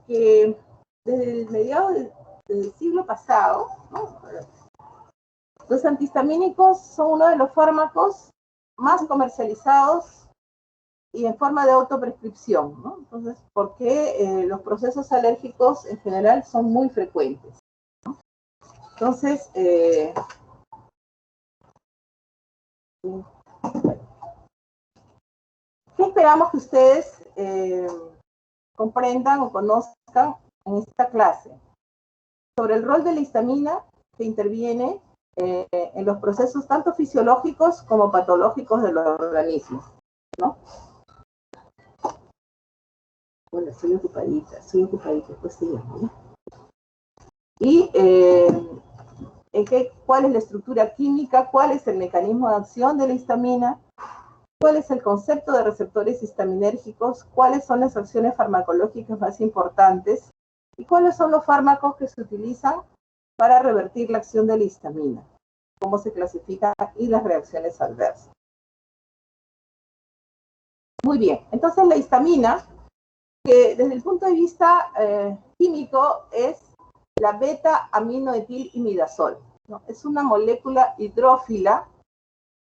que desde el mediado del siglo pasado, ¿no?, los antihistamínicos son uno de los fármacos más comercializados y en forma de autoprescripción, ¿no? Entonces, porque los procesos alérgicos en general son muy frecuentes, ¿no? Entonces, ¿qué esperamos que ustedes comprendan o conozcan en esta clase? Sobre el rol de la histamina que interviene en los procesos tanto fisiológicos como patológicos de los organismos, ¿no? Bueno, estoy ocupadita, después te llamo, ¿no? Y cuál es la estructura química, cuál es el mecanismo de acción de la histamina, cuál es el concepto de receptores histaminérgicos, cuáles son las acciones farmacológicas más importantes y cuáles son los fármacos que se utilizan para revertir la acción de la histamina, cómo se clasifican y las reacciones adversas. Muy bien, entonces la histamina, que desde el punto de vista químico es la beta-aminoetilimidazol, ¿no? Es una molécula hidrófila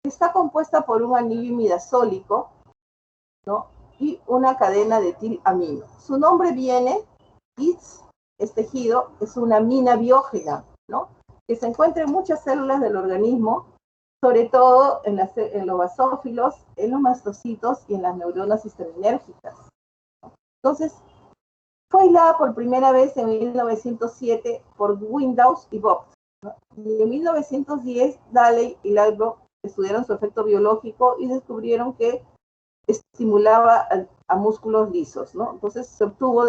que está compuesta por un anillo imidazólico, ¿no?, y una cadena de etilamino. Su nombre viene, es tejido, es una amina biógena, ¿no?, que se encuentra en muchas células del organismo, sobre todo en los basófilos, en los mastocitos y en las neuronas histaminérgicas. Entonces, fue aislada por primera vez en 1907 por Windaus y Vogt, ¿no? Y en 1910, Daley y Lightbrook estudiaron su efecto biológico y descubrieron que estimulaba a músculos lisos, ¿no? Entonces se obtuvo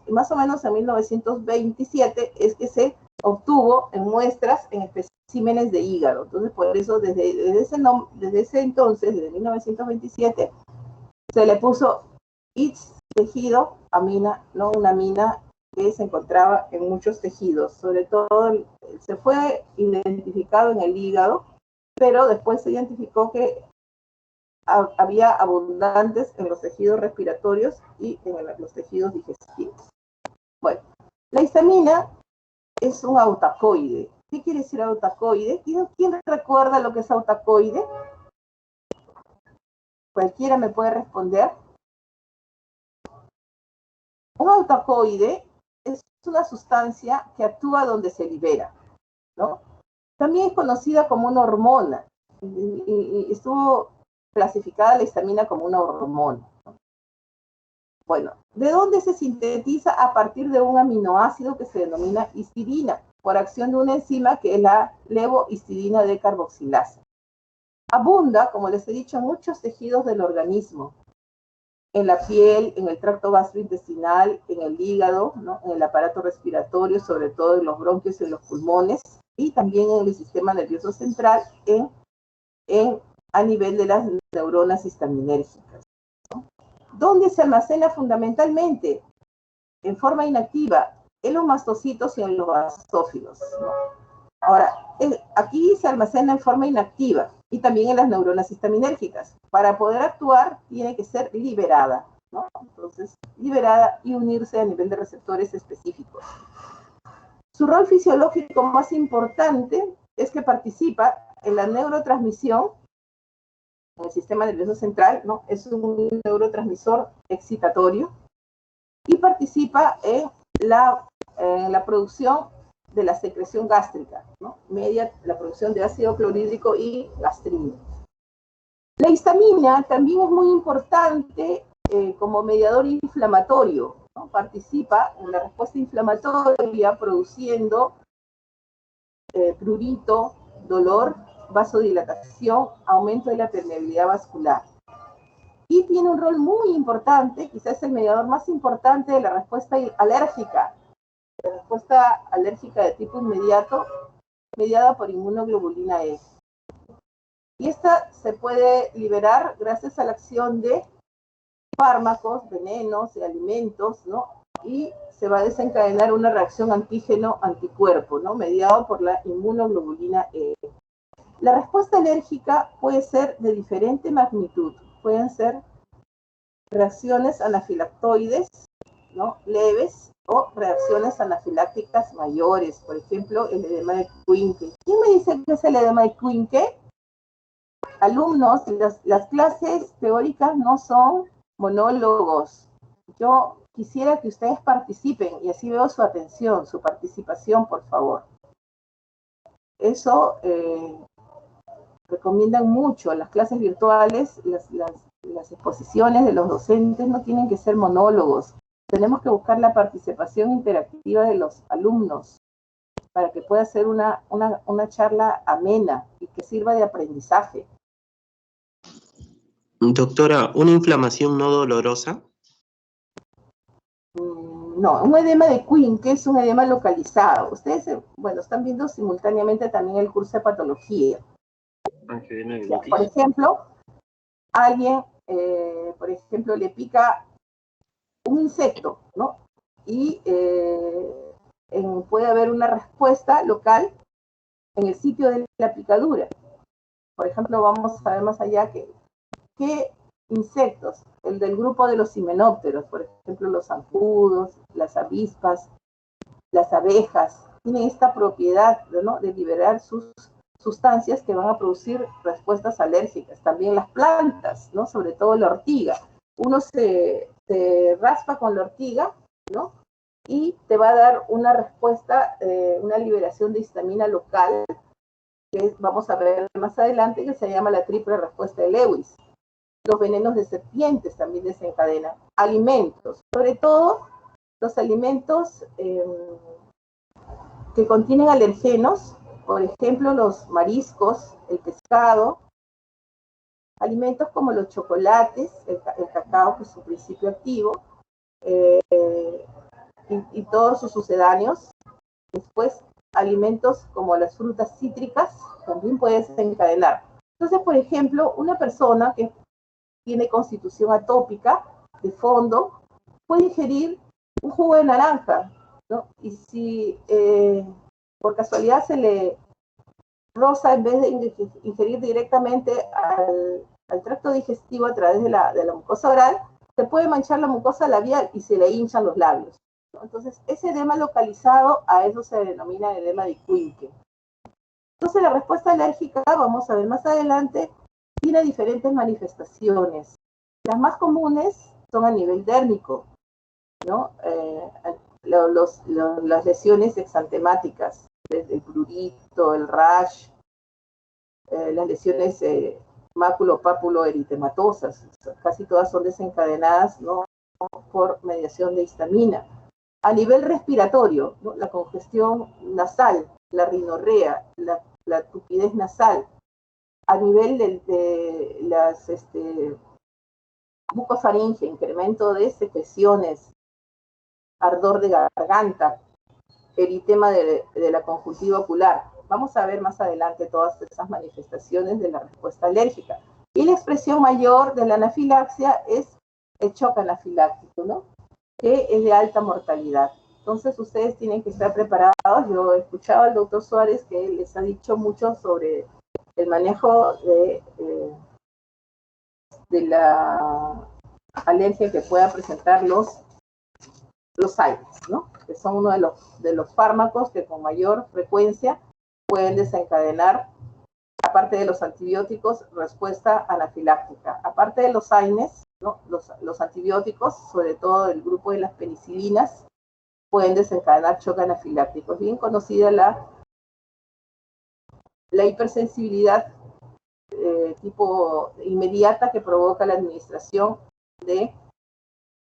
más o menos en 1927, es que se obtuvo en muestras, en especímenes de hígado. Entonces, por eso, desde ese entonces, desde 1927, se le puso tejido, amina, ¿no?, una amina que se encontraba en muchos tejidos, sobre todo se fue identificado en el hígado, pero después se identificó que había abundantes en los tejidos respiratorios y en los tejidos digestivos. Bueno, la histamina es un autacoide. ¿Qué quiere decir autacoide? ¿Quién recuerda lo que es autacoide? ¿Cualquiera me puede responder? Un autacoide es una sustancia que actúa donde se libera, ¿no? También es conocida como una hormona, y estuvo clasificada la histamina como una hormona, ¿no? Bueno, ¿de dónde se sintetiza? A partir de un aminoácido que se denomina histidina, por acción de una enzima que es la levohistidina decarboxilasa. Abunda, como les he dicho, en muchos tejidos del organismo, en la piel, en el tracto gastrointestinal, en el hígado, ¿no?, en el aparato respiratorio, sobre todo en los bronquios y en los pulmones, y también en el sistema nervioso central, a nivel de las neuronas histaminérgicas, ¿no? ¿Dónde se almacena fundamentalmente? En forma inactiva, en los mastocitos y en los basófilos, ¿no? Ahora, aquí se almacena en forma inactiva y también en las neuronas histaminérgicas. Para poder actuar, tiene que ser liberada, ¿no? Entonces, liberada y unirse a nivel de receptores específicos. Su rol fisiológico más importante es que participa en la neurotransmisión en el sistema nervioso central, ¿no? Es un neurotransmisor excitatorio y participa en la producción de la secreción gástrica, ¿no?, media la producción de ácido clorhídrico y gastrina. La histamina también es muy importante como mediador inflamatorio, ¿no? Participa en la respuesta inflamatoria produciendo prurito, dolor, vasodilatación, aumento de la permeabilidad vascular. Y tiene un rol muy importante, quizás el mediador más importante de la respuesta alérgica, de tipo inmediato, mediada por inmunoglobulina E. Y esta se puede liberar gracias a la acción de fármacos, venenos y alimentos, ¿no? Y se va a desencadenar una reacción antígeno-anticuerpo, ¿no?, mediado por la inmunoglobulina E. La respuesta alérgica puede ser de diferente magnitud. Pueden ser reacciones anafilactoides, ¿no?, leves o reacciones anafilácticas mayores, por ejemplo, el edema de Quincke. ¿Quién me dice qué es el edema de Quincke? Alumnos, las clases teóricas no son monólogos. Yo quisiera que ustedes participen y así veo su atención, su participación, por favor. Eso recomiendan mucho. Las clases virtuales, las exposiciones de los docentes no tienen que ser monólogos. Tenemos que buscar la participación interactiva de los alumnos para que pueda ser una charla amena y que sirva de aprendizaje. Doctora, ¿una inflamación no dolorosa? No, un edema de Quincke es un edema localizado. Ustedes, bueno, están viendo simultáneamente también el curso de patología. Ya, por ejemplo, alguien, por ejemplo, le pica un insecto, ¿no? Y puede haber una respuesta local en el sitio de la picadura. Por ejemplo, vamos a ver más allá qué insectos, el del grupo de los himenópteros, por ejemplo, los zancudos, las avispas, las abejas, tienen esta propiedad, ¿no?, de liberar sus sustancias que van a producir respuestas alérgicas. También las plantas, ¿no?, sobre todo la ortiga. Uno se raspa con la ortiga, ¿no?, y te va a dar una respuesta, una liberación de histamina local, que vamos a ver más adelante, que se llama la triple respuesta de Lewis. Los venenos de serpientes también desencadenan. Alimentos, sobre todo los alimentos que contienen alergenos, por ejemplo, los mariscos, el pescado, alimentos como los chocolates, el cacao, que es su principio activo, y todos sus sucedáneos. Después, alimentos como las frutas cítricas también pueden desencadenar. Entonces, por ejemplo, una persona que tiene constitución atópica de fondo puede ingerir un jugo de naranja, ¿no? Y si por casualidad se le roza, en vez de ingerir directamente al tracto digestivo a través de la mucosa oral, se puede manchar la mucosa labial y se le hinchan los labios, ¿no? Entonces, ese edema localizado, a eso se denomina edema de Quincke. Entonces, la respuesta alérgica, vamos a ver más adelante, tiene diferentes manifestaciones. Las más comunes son a nivel dérmico, ¿no? Las lesiones exantemáticas, desde el prurito, el rash, las lesiones máculo-pápulo-eritematosas, casi todas son desencadenadas, ¿no?, por mediación de histamina. A nivel respiratorio, ¿no?, la congestión nasal, la rinorrea, la tupidez nasal. A nivel de las mucofaringe, incremento de secreciones, ardor de garganta, eritema de la conjuntiva ocular. Vamos a ver más adelante todas esas manifestaciones de la respuesta alérgica. Y la expresión mayor de la anafilaxia es el shock anafiláctico, ¿no?, que es de alta mortalidad. Entonces, ustedes tienen que estar preparados. Yo he escuchado al doctor Suárez que les ha dicho mucho sobre el manejo de la alergia que pueda presentar los aires, ¿no?, que son uno de los fármacos que con mayor frecuencia pueden desencadenar, aparte de los antibióticos, respuesta anafiláctica. Aparte de los AINES, ¿no?, los antibióticos, sobre todo del grupo de las penicilinas, pueden desencadenar shock anafiláctico. Es bien conocida la hipersensibilidad tipo inmediata que provoca la administración de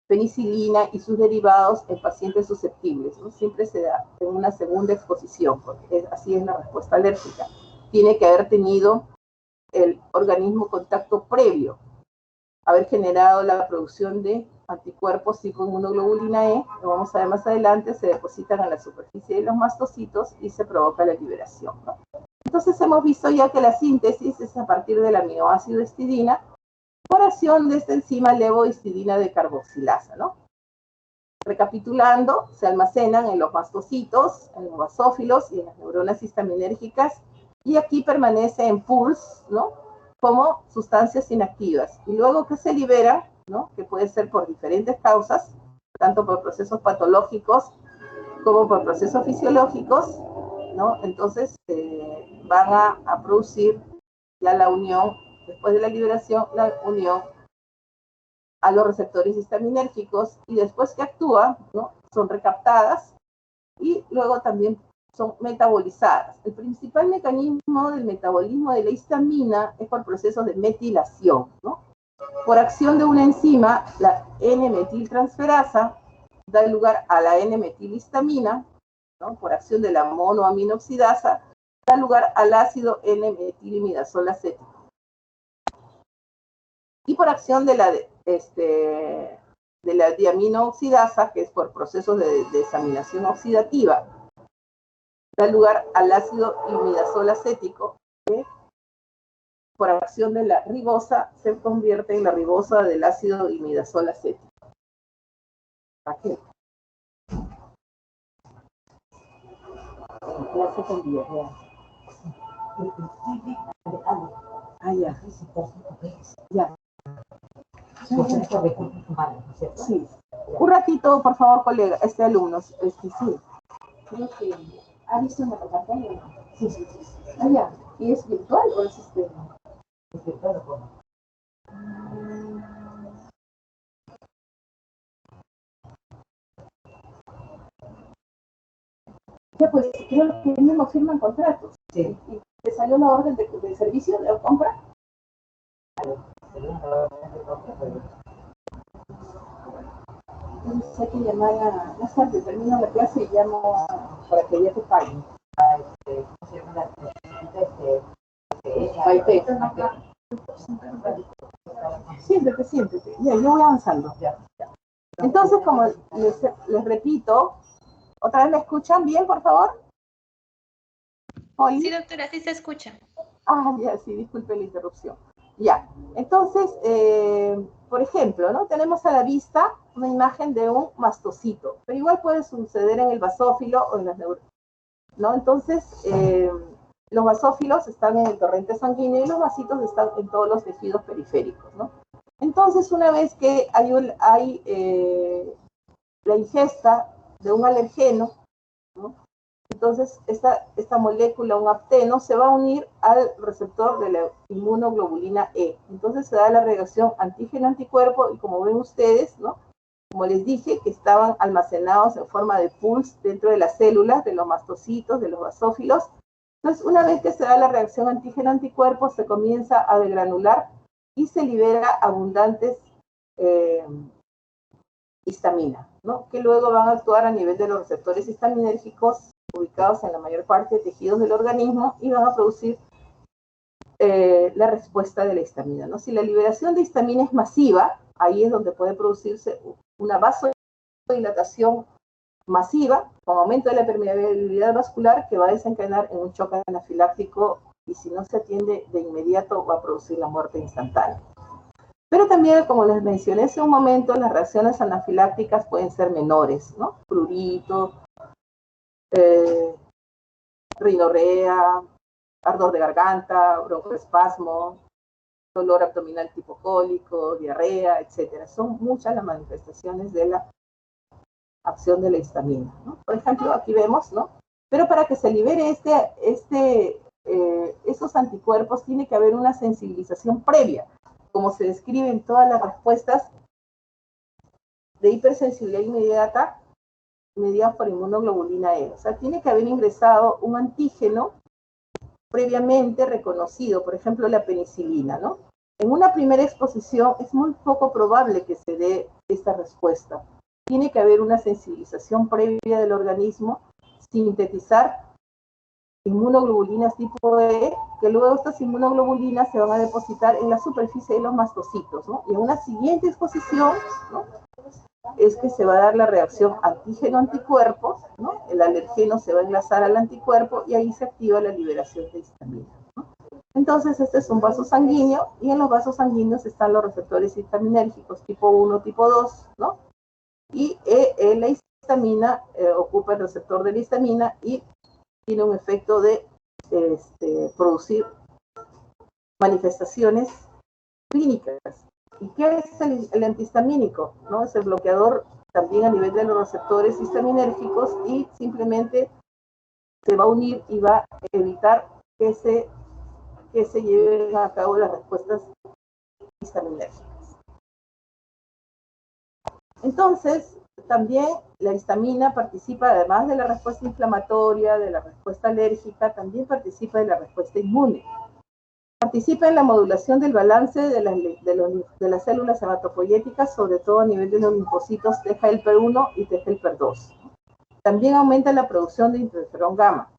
penicilina y sus derivados en pacientes susceptibles, ¿no? Siempre se da en una segunda exposición, porque así es la respuesta alérgica. Tiene que haber tenido el organismo contacto previo, haber generado la producción de anticuerpos tipo inmunoglobulina E, lo vamos a ver más adelante, se depositan en la superficie de los mastocitos y se provoca la liberación, ¿no? Entonces hemos visto ya que la síntesis es a partir del aminoácido histidina por acción de esta enzima levohistidina de carboxilasa, ¿no? Recapitulando, se almacenan en los mastocitos, en los basófilos y en las neuronas histaminérgicas, y aquí permanece en pools, ¿no?, como sustancias inactivas. Y luego que se liberan, ¿no?, que puede ser por diferentes causas, tanto por procesos patológicos como por procesos fisiológicos, ¿no? Entonces van a producir ya la unión, después de la liberación, la unión a los receptores histaminérgicos, y después que actúan, ¿no? Son recaptadas y luego también son metabolizadas. El principal mecanismo del metabolismo de la histamina es por procesos de metilación, ¿no? Por acción de una enzima, la N-metiltransferasa da lugar a la N-metilhistamina, ¿no? Por acción de la monoaminoxidasa, da lugar al ácido N-metilimidazola acético. Y por acción de la diaminooxidasa, que es por procesos de desaminación oxidativa, da lugar al ácido imidazol acético, que por acción de la ribosa se convierte en la ribosa del ácido imidazol acético. Aquí. Clase con 10, ah, ya. Ya. Sí. Un ratito, por favor, colega, alumnos. Sí. Creo que ha visto una plataforma. Sí. Ah, ya. ¿Y es virtual o es sistema? Es virtual o cómo. Ya, pues creo que mismo firman contratos. Sí. ¿Y te salió la orden de servicio de compra? Entonces hay que llamar a... Más tarde termino la clase y llamo para que ya te paguen. ¿Cómo se llama? Siéntete. Ya, yo voy avanzando. Entonces, como les repito, ¿otra vez me escuchan bien, por favor? ¿Oli? Sí, doctora, sí se escucha. Ah, ya, sí, disculpe la interrupción. Ya, entonces, por ejemplo, ¿no? Tenemos a la vista una imagen de un mastocito, pero igual puede suceder en el basófilo o en las neuronas, ¿no? Entonces, los basófilos están en el torrente sanguíneo y los vasitos están en todos los tejidos periféricos, ¿no? Entonces, una vez que hay la ingesta de un alergeno, ¿no? Entonces, esta molécula, un apteno, se va a unir al receptor de la inmunoglobulina E. Entonces se da la reacción antígeno-anticuerpo y como ven ustedes, ¿no? Como les dije, que estaban almacenados en forma de pools dentro de las células, de los mastocitos, de los basófilos. Entonces, una vez que se da la reacción antígeno-anticuerpo, se comienza a degranular y se libera abundantes histamina, ¿no? Que luego van a actuar a nivel de los receptores histaminérgicos ubicados en la mayor parte de tejidos del organismo y van a producir la respuesta de la histamina, ¿no? Si la liberación de histamina es masiva, ahí es donde puede producirse una vasodilatación masiva con aumento de la permeabilidad vascular que va a desencadenar en un choque anafiláctico y si no se atiende de inmediato va a producir la muerte instantánea. Pero también, como les mencioné hace un momento, las reacciones anafilácticas pueden ser menores, ¿no? Prurito, rinorrea, ardor de garganta, broncoespasmo, dolor abdominal tipo cólico, diarrea, etc. Son muchas las manifestaciones de la acción de la histamina, ¿no? Por ejemplo, aquí vemos, ¿no? Pero para que se libere esos anticuerpos tiene que haber una sensibilización previa, como se describe en todas las respuestas de hipersensibilidad inmediata mediadas por inmunoglobulina E. O sea, tiene que haber ingresado un antígeno previamente reconocido, por ejemplo, la penicilina, ¿no? En una primera exposición es muy poco probable que se dé esta respuesta. Tiene que haber una sensibilización previa del organismo, sintetizar inmunoglobulinas tipo E, que luego estas inmunoglobulinas se van a depositar en la superficie de los mastocitos, ¿no? Y en una siguiente exposición, ¿no? Es que se va a dar la reacción antígeno-anticuerpo, ¿no? El alergeno se va a enlazar al anticuerpo y ahí se activa la liberación de histamina, ¿no? Entonces, este es un vaso sanguíneo y en los vasos sanguíneos están los receptores histaminérgicos tipo 1, tipo 2, ¿no? Y la histamina ocupa el receptor de la histamina y tiene un efecto de producir manifestaciones clínicas. ¿Y qué es el antihistamínico? ¿No? Es el bloqueador también a nivel de los receptores histaminérgicos, y simplemente se va a unir y va a evitar que se lleven a cabo las respuestas histaminérgicas. Entonces, también la histamina participa, además de la respuesta inflamatoria, de la respuesta alérgica, también participa de la respuesta inmune. Participa en la modulación del balance de las células hematopoyéticas, sobre todo a nivel de los linfocitos T helper 1 y T helper 2. También aumenta la producción de interferón gamma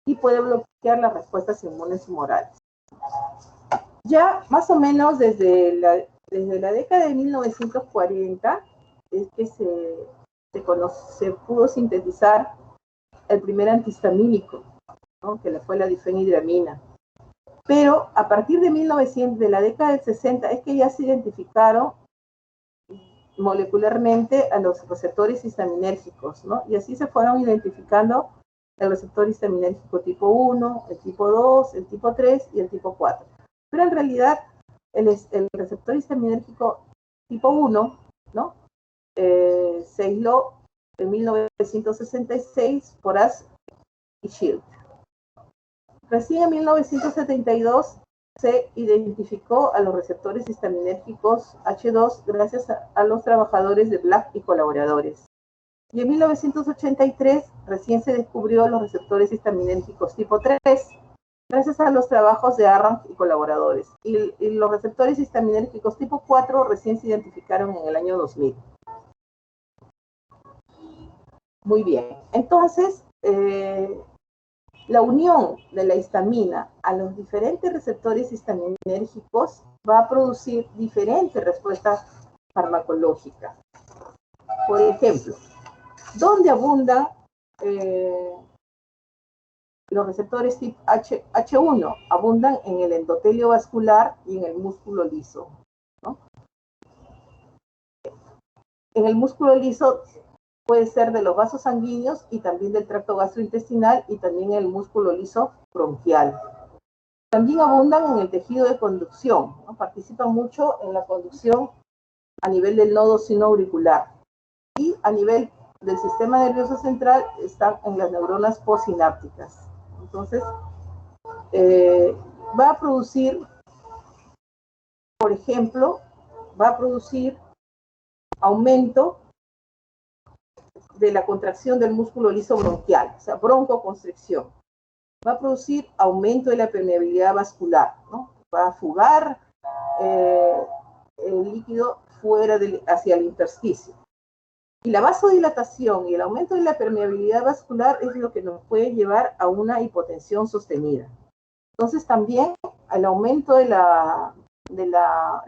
y puede bloquear las respuestas inmunes humorales. Ya más o menos desde la década de 1940 es que se pudo sintetizar el primer antihistamínico, ¿no? Que fue la difenhidramina. Pero a partir de la década del 60 es que ya se identificaron molecularmente a los receptores histaminérgicos, ¿no? Y así se fueron identificando el receptor histaminérgico tipo 1, el tipo 2, el tipo 3 y el tipo 4. Pero en realidad el receptor histaminérgico tipo 1, ¿no? Se aisló en 1966 por Ash y Shield. Recién en 1972 se identificó a los receptores histaminérgicos H2 gracias a los trabajadores de Black y colaboradores. Y en 1983 recién se descubrió los receptores histaminérgicos tipo 3 gracias a los trabajos de Arranc y colaboradores. Y los receptores histaminérgicos tipo 4 recién se identificaron en el año 2000. Muy bien. Entonces, la unión de la histamina a los diferentes receptores histaminérgicos va a producir diferentes respuestas farmacológicas. Por ejemplo, ¿dónde abundan los receptores tipo H1? Abundan en el endotelio vascular y en el músculo liso, ¿no? En el músculo liso puede ser de los vasos sanguíneos y también del tracto gastrointestinal y también el músculo liso bronquial. También abundan en el tejido de conducción, ¿no? Participan mucho en la conducción a nivel del nodo sinoauricular. Y a nivel del sistema nervioso central están en las neuronas postsinápticas. Entonces, va a producir, por ejemplo, aumento de la contracción del músculo liso bronquial, o sea, broncoconstricción. Va a producir aumento de la permeabilidad vascular, ¿no? Va a fugar el líquido hacia el intersticio. Y la vasodilatación y el aumento de la permeabilidad vascular es lo que nos puede llevar a una hipotensión sostenida. Entonces también el aumento de la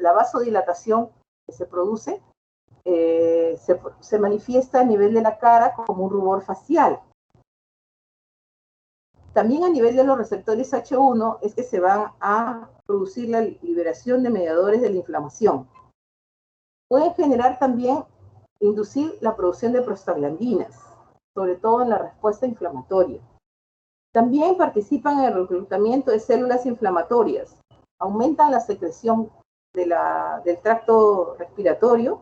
vasodilatación que se produce se manifiesta a nivel de la cara como un rubor facial. También a nivel de los receptores H1 es que se van a producir la liberación de mediadores de la inflamación. Pueden generar también, inducir la producción de prostaglandinas, sobre todo en la respuesta inflamatoria. También participan en el reclutamiento de células inflamatorias, aumentan la secreción del tracto respiratorio,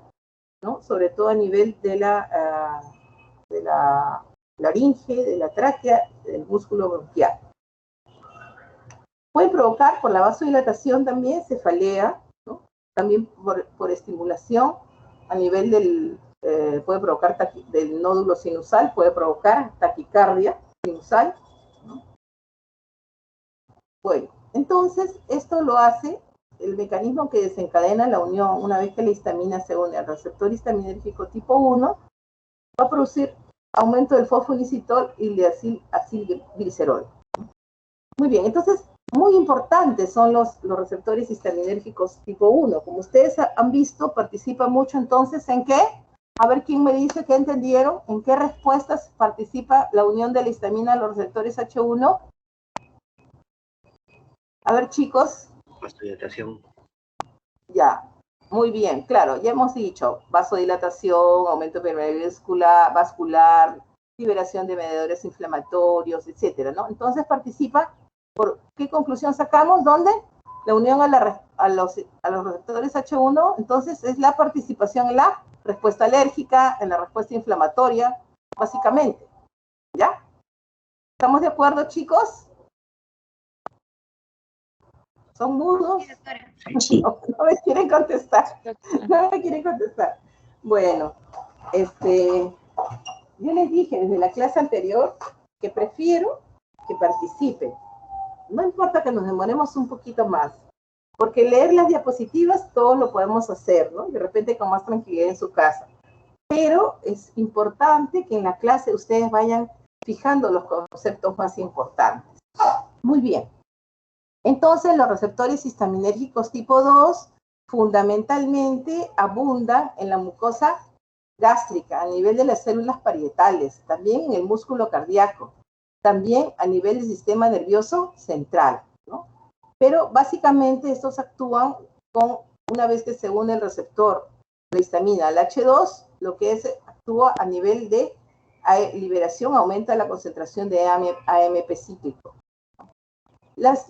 ¿no? Sobre todo a nivel de la laringe, de la tráquea, del músculo bronquial. Puede provocar por la vasodilatación también cefalea, ¿no? También por estimulación a nivel puede provocar del nódulo sinusal, puede provocar taquicardia sinusal, ¿no? Bueno, entonces esto lo hace el mecanismo que desencadena la unión. Una vez que la histamina se une al receptor histaminérgico tipo 1, va a producir aumento del fosfoinositol y de acilglicerol. Muy bien, entonces, muy importantes son los receptores histaminérgicos tipo 1. Como ustedes han visto, participa mucho entonces en qué. A ver quién me dice qué entendieron, en qué respuestas participa la unión de la histamina a los receptores H1. A ver, chicos. Vasodilatación. Ya, muy bien, claro, ya hemos dicho vasodilatación, aumento de permeabilidad vascular, liberación de mediadores inflamatorios, etcétera, ¿no? Entonces participa, ¿por qué conclusión sacamos? ¿Dónde? La unión a los receptores H1, entonces es la participación en la respuesta alérgica, en la respuesta inflamatoria, básicamente. ¿Ya? ¿Estamos de acuerdo, chicos? ¿Son mudos? Sí. No me quieren contestar. No me quieren contestar. Bueno, yo les dije desde la clase anterior que prefiero que participen. No importa que nos demoremos un poquito más, porque leer las diapositivas todos lo podemos hacer, ¿no? De repente con más tranquilidad en su casa. Pero es importante que en la clase ustedes vayan fijando los conceptos más importantes. Muy bien. Entonces, los receptores histaminérgicos tipo 2 fundamentalmente abundan en la mucosa gástrica, a nivel de las células parietales, también en el músculo cardíaco, también a nivel del sistema nervioso central, ¿no? Pero básicamente estos actúan una vez que se une el receptor de histamina al H2, lo que es, actúa a nivel de liberación, aumenta la concentración de AMP cíclico. Los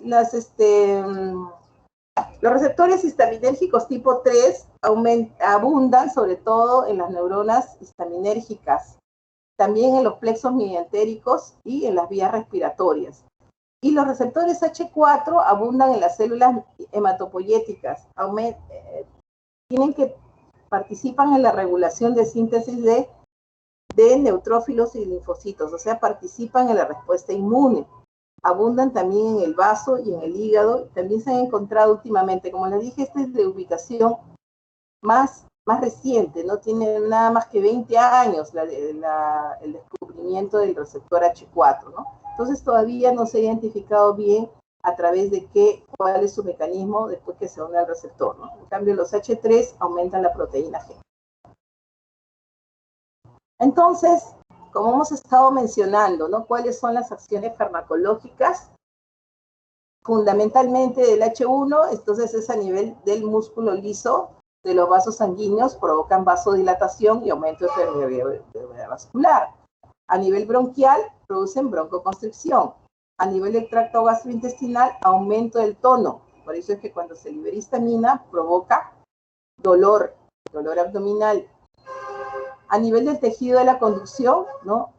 receptores histaminérgicos tipo 3 abundan sobre todo en las neuronas histaminérgicas, también en los plexos mediantéricos y en las vías respiratorias. Y los receptores H4 abundan en las células hematopoyéticas, participan en la regulación de síntesis de neutrófilos y linfocitos, o sea, participan en la respuesta inmune. Abundan también en el vaso y en el hígado. También se han encontrado últimamente, como les dije, esta es de ubicación más reciente, no tiene nada más que 20 años el descubrimiento del receptor H4, ¿no? Entonces todavía no se ha identificado bien a través de cuál es su mecanismo después que se une al receptor, ¿no? En cambio, los H3 aumentan la proteína G. Entonces, como hemos estado mencionando, ¿no? ¿Cuáles son las acciones farmacológicas? Fundamentalmente del H1, entonces es a nivel del músculo liso, de los vasos sanguíneos, provocan vasodilatación y aumento de permeabilidad vascular. A nivel bronquial, producen broncoconstricción. A nivel del tracto gastrointestinal, aumento del tono. Por eso es que cuando se libera histamina, provoca dolor abdominal. A nivel del tejido de la conducción, ¿no?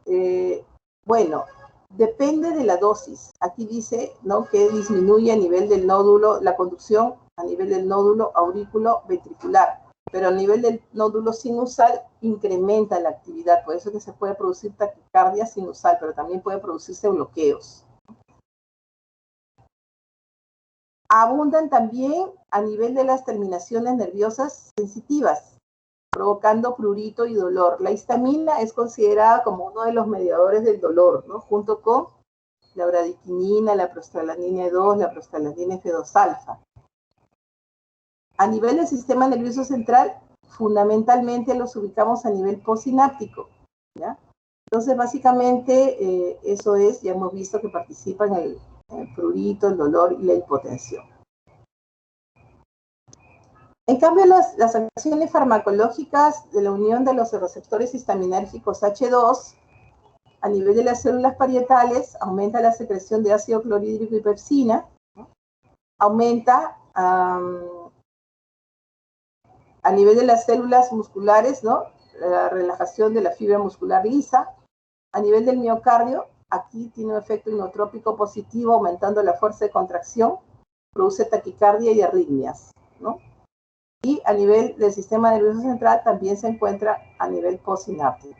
Bueno, depende de la dosis. Aquí dice, ¿no?, que disminuye a nivel del nódulo, la conducción a nivel del nódulo aurículo-ventricular, pero a nivel del nódulo sinusal incrementa la actividad. Por eso es que se puede producir taquicardia sinusal, pero también puede producirse bloqueos. Abundan también a nivel de las terminaciones nerviosas sensitivas, provocando prurito y dolor. La histamina es considerada como uno de los mediadores del dolor, ¿no?, junto con la bradiquinina, la prostaglandina E2, la prostaglandina F2-alfa. A nivel del sistema nervioso central, fundamentalmente los ubicamos a nivel postsináptico, ¿ya? Entonces, básicamente, eso es, ya hemos visto que participan en el prurito, el dolor y la hipotensión. En cambio, las acciones farmacológicas de la unión de los receptores histaminérgicos H2 a nivel de las células parietales aumenta la secreción de ácido clorhídrico y pepsina, ¿no? Aumenta a nivel de las células musculares, ¿no?, la relajación de la fibra muscular lisa. A nivel del miocardio, aquí tiene un efecto inotrópico positivo, aumentando la fuerza de contracción, produce taquicardia y arritmias, ¿no? Y a nivel del sistema nervioso central también se encuentra a nivel postsináptico.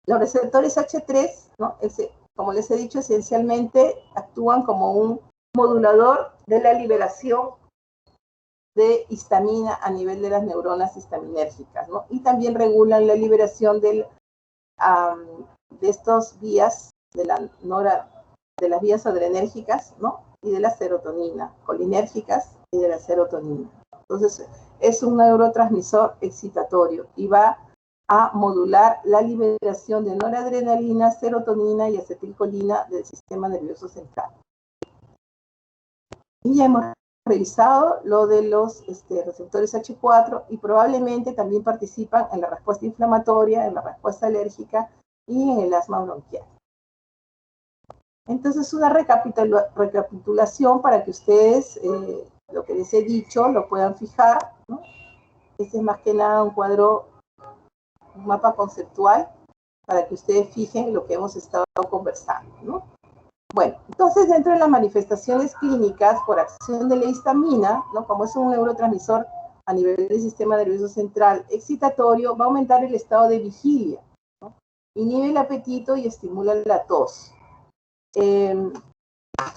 Los receptores H3, ¿no?, como les he dicho, esencialmente actúan como un modulador de la liberación de histamina a nivel de las neuronas histaminérgicas, ¿no? Y también regulan la liberación de estas vías, de las vías adrenérgicas, ¿no?, y de la serotonina, colinérgicas y de la serotonina. Entonces, es un neurotransmisor excitatorio y va a modular la liberación de noradrenalina, serotonina y acetilcolina del sistema nervioso central. Y ya hemos revisado lo de los receptores H4 y probablemente también participan en la respuesta inflamatoria, en la respuesta alérgica y en el asma bronquial. Entonces, una recapitulación para que ustedes, lo que les he dicho, lo puedan fijar, ¿no? Este es más que nada un cuadro, un mapa conceptual para que ustedes fijen lo que hemos estado conversando, ¿no? Bueno, entonces dentro de las manifestaciones clínicas por acción de la histamina, ¿no? Como es un neurotransmisor a nivel del sistema nervioso central excitatorio, va a aumentar el estado de vigilia, ¿no? Inhibe el apetito y estimula la tos.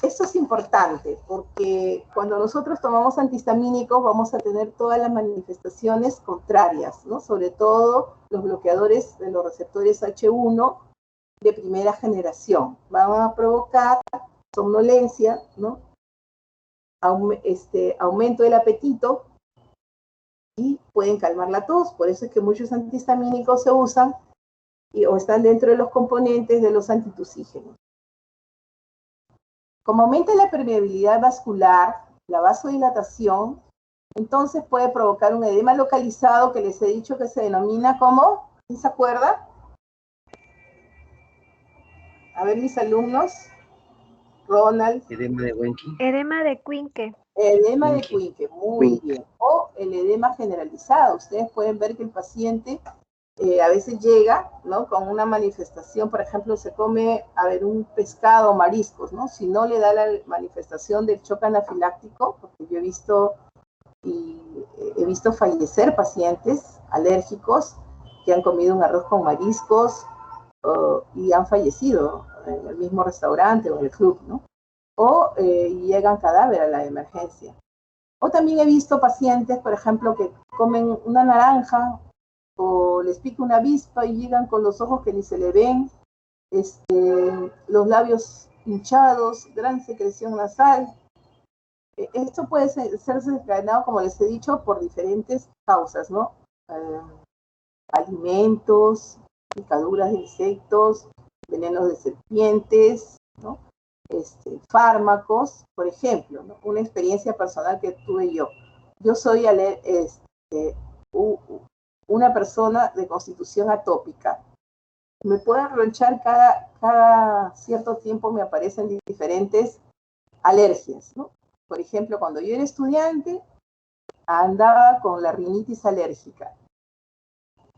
Esto es importante porque cuando nosotros tomamos antihistamínicos vamos a tener todas las manifestaciones contrarias, ¿no? Sobre todo los bloqueadores de los receptores H1 de primera generación. Van a provocar somnolencia, ¿no? Aumento del apetito y pueden calmar la tos. Por eso es que muchos antihistamínicos se usan o están dentro de los componentes de los antitusígenos. Como aumenta la permeabilidad vascular, la vasodilatación, entonces puede provocar un edema localizado que les he dicho que se denomina como, ¿quién se acuerda? A ver, mis alumnos. Ronald. Edema de Wenke. Edema de Quincke. Edema de Quincke, muy bien. O el edema generalizado. Ustedes pueden ver que el paciente a veces llega, ¿no? Con una manifestación, por ejemplo, se come, un pescado o mariscos, ¿no? Si no le da la manifestación del shock anafiláctico, porque yo he visto fallecer pacientes alérgicos que han comido un arroz con mariscos y han fallecido en el mismo restaurante o en el club, ¿no? O llegan cadáver a la emergencia. O también he visto pacientes, por ejemplo, que comen una naranja o les pica una avispa y llegan con los ojos que ni se le ven, los labios hinchados, gran secreción nasal. Esto puede ser desencadenado, como les he dicho, por diferentes causas, ¿no? Alimentos, picaduras de insectos, venenos de serpientes, ¿no? Fármacos, por ejemplo, ¿no? Una experiencia personal que tuve yo. Yo soy una persona de constitución atópica. Me pueden ronchar cada cierto tiempo, me aparecen diferentes alergias, ¿no? Por ejemplo, cuando yo era estudiante, andaba con la rinitis alérgica.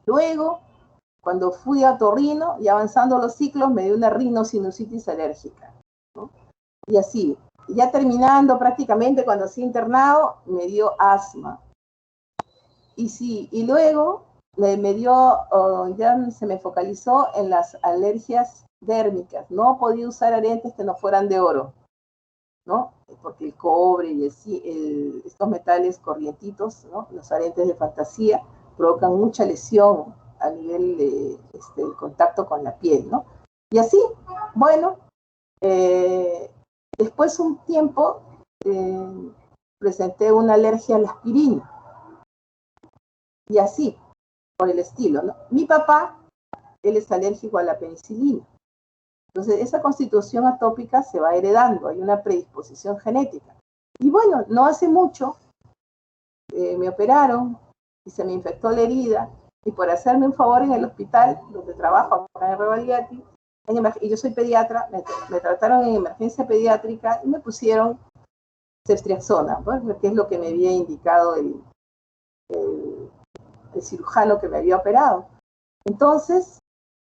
Luego, cuando fui a otorrino y avanzando los ciclos, me dio una rinosinusitis alérgica, ¿no? Y así, ya terminando prácticamente, cuando fui internado, me dio asma. Y luego me dio, ya se me focalizó en las alergias dérmicas. No podía usar aretes que no fueran de oro, ¿no? Porque el cobre y estos metales corrientitos, ¿no? Los aretes de fantasía, provocan mucha lesión a nivel del contacto con la piel, ¿no? Y así, bueno, después un tiempo presenté una alergia a la aspirina. Y así, por el estilo, ¿no? Mi papá, él es alérgico a la penicilina. Entonces, esa constitución atópica se va heredando, hay una predisposición genética. Y bueno, no hace mucho me operaron y se me infectó la herida, y por hacerme un favor en el hospital donde trabajo, acá en Rebagliati, y yo soy pediatra, me trataron en emergencia pediátrica y me pusieron ceftriaxona, ¿no? Que es lo que me había indicado el cirujano que me había operado. Entonces,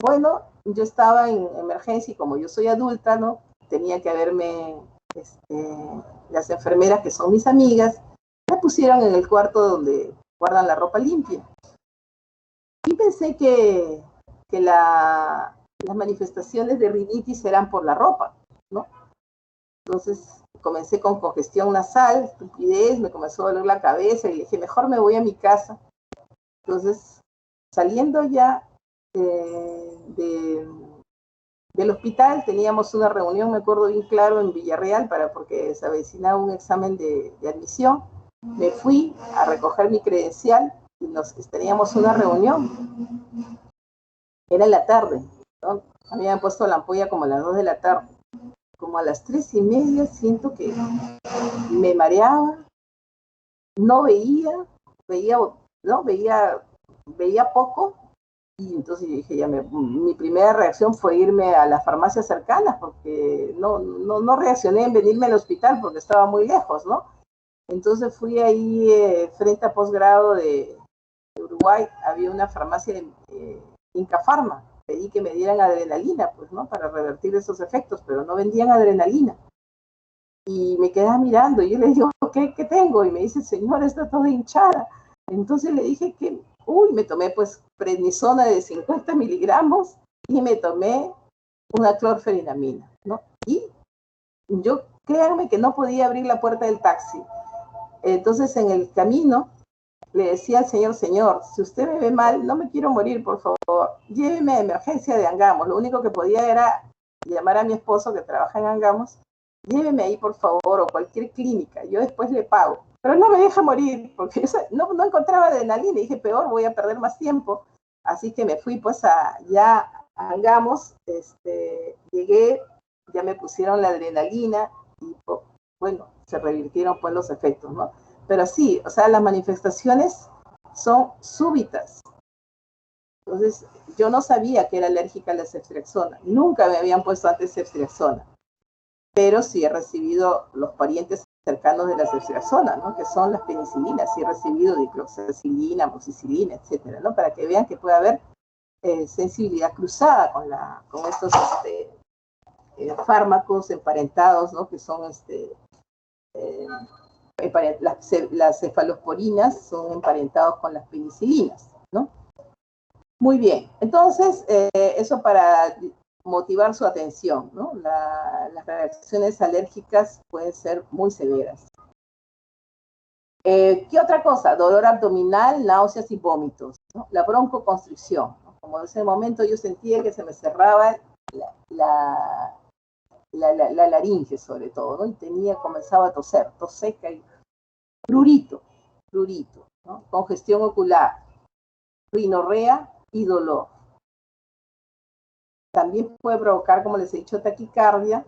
bueno, yo estaba en emergencia y como yo soy adulta, ¿no? Tenía que haberme, las enfermeras que son mis amigas, me pusieron en el cuarto donde guardan la ropa limpia. Y pensé que las manifestaciones de rinitis eran por la ropa, ¿no? Entonces comencé con congestión nasal, estupidez, me comenzó a doler la cabeza y dije, mejor me voy a mi casa. Entonces, saliendo ya del hospital, teníamos una reunión, me acuerdo bien claro, en Villarreal, porque se avecinaba un examen de admisión. Me fui a recoger mi credencial y teníamos una reunión. Era en la tarde, ¿no? A mí me habían puesto la ampolla como a las 2 de la tarde. Como a las 3:30 siento que me mareaba, no veía poco, y entonces yo dije, mi primera reacción fue irme a las farmacias cercanas, porque no reaccioné en venirme al hospital porque estaba muy lejos, ¿no? Entonces fui ahí frente a posgrado de Uruguay había una farmacia de Inca Pharma. Pedí que me dieran adrenalina, pues, ¿no? Para revertir esos efectos, pero no vendían adrenalina. Y me quedaba mirando, y yo le digo, ¿qué tengo? Y me dice, señora, está toda hinchada. Entonces le dije que, me tomé pues prednisona de 50 miligramos y me tomé una clorfenamina, ¿no? Y yo, créanme que no podía abrir la puerta del taxi. Entonces en el camino le decía al señor, si usted me ve mal, no me quiero morir, por favor, lléveme a emergencia de Angamos. Lo único que podía era llamar a mi esposo que trabaja en Angamos, lléveme ahí, por favor, o cualquier clínica, yo después le pago. Pero no me deja morir, porque no encontraba adrenalina, y dije, peor, voy a perder más tiempo. Así que me fui pues ya a Angamos, llegué, ya me pusieron la adrenalina, y bueno, se revirtieron pues los efectos, ¿no? Pero sí, o sea, las manifestaciones son súbitas. Entonces, yo no sabía que era alérgica a la ceftriaxona. Nunca me habían puesto antes ceftriaxona. Pero sí he recibido los parientes cercanos de la ceftriaxona, ¿no? Que son las penicilinas. Sí he recibido dicloxacilina, amoxicilina, etcétera, ¿no? Para que vean que puede haber sensibilidad cruzada con estos fármacos emparentados, ¿no? Que son las cefalosporinas son emparentados con las penicilinas, ¿no? Muy bien, entonces eso para motivar su atención, ¿no? Las reacciones alérgicas pueden ser muy severas. ¿Qué otra cosa? Dolor abdominal, náuseas y vómitos, ¿no? La broncoconstricción, ¿no? Como en ese momento yo sentía que se me cerraba la laringe sobre todo, ¿no? Y comenzaba a toser, tos seca y prurito, ¿no? Congestión ocular, rinorrea y dolor. También puede provocar, como les he dicho, taquicardia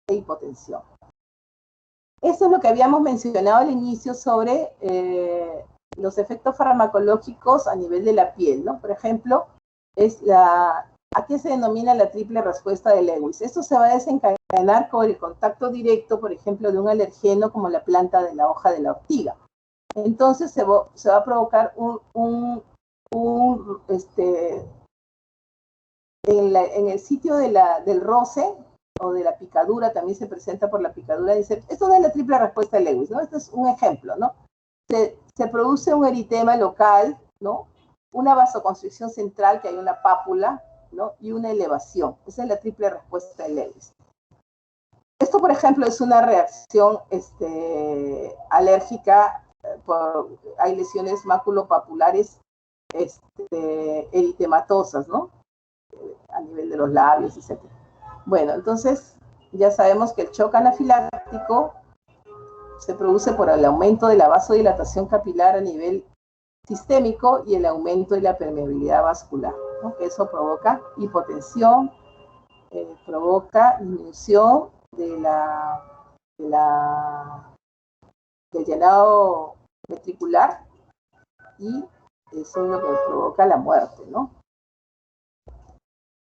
e hipotensión. Eso es lo que habíamos mencionado al inicio sobre los efectos farmacológicos a nivel de la piel, ¿no? Por ejemplo, ¿a qué se denomina la triple respuesta de Lewis? Esto se va a desencadenar con el contacto directo, por ejemplo, de un alergeno como la planta de la hoja de la ortiga. Entonces se va a provocar en el sitio del roce o de la picadura, también se presenta por la picadura, dice, esto no es la triple respuesta de Lewis, ¿no? Este es un ejemplo, ¿no? Se produce un eritema local, ¿no? Una vasoconstricción central, que hay una pápula, ¿no? Y una elevación. Esa es la triple respuesta de Lewis. Esto, por ejemplo, es una reacción alérgica, hay lesiones maculopapulares eritematosas, ¿no? A nivel de los labios, etc. Bueno, entonces ya sabemos que el shock anafiláctico se produce por el aumento de la vasodilatación capilar a nivel sistémico y el aumento de la permeabilidad vascular, ¿no? Eso provoca hipotensión, provoca disminución del llenado ventricular, y eso es lo que provoca la muerte, ¿no?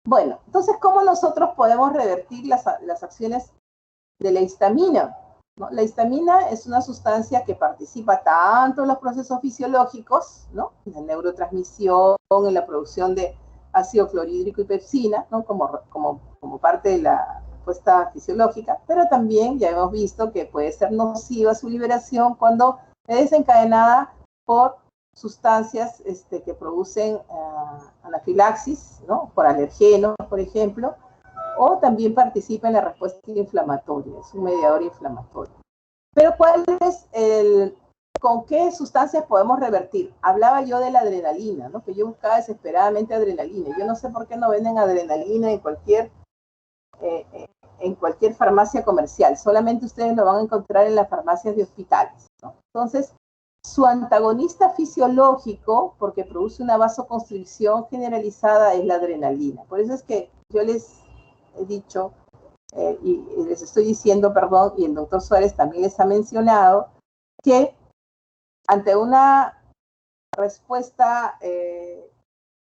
Bueno, entonces, ¿cómo nosotros podemos revertir las acciones de la histamina? ¿No? La histamina es una sustancia que participa tanto en los procesos fisiológicos, ¿no? En la neurotransmisión, en la producción de ácido clorhídrico y pepsina, ¿no? como parte de la respuesta fisiológica, pero también ya hemos visto que puede ser nociva su liberación cuando es desencadenada por sustancias que producen anafilaxis, ¿no? Por alergenos, por ejemplo, o también participa en la respuesta inflamatoria, es un mediador inflamatorio. Pero ¿con qué sustancias podemos revertir? Hablaba yo de la adrenalina, ¿no? Que yo buscaba desesperadamente adrenalina. Yo no sé por qué no venden adrenalina en cualquier farmacia comercial. Solamente ustedes lo van a encontrar en las farmacias de hospitales, ¿no? Entonces, su antagonista fisiológico, porque produce una vasoconstricción generalizada, es la adrenalina. Por eso es que yo les he dicho, y les estoy diciendo, perdón, y el doctor Suárez también les ha mencionado, que ante una respuesta,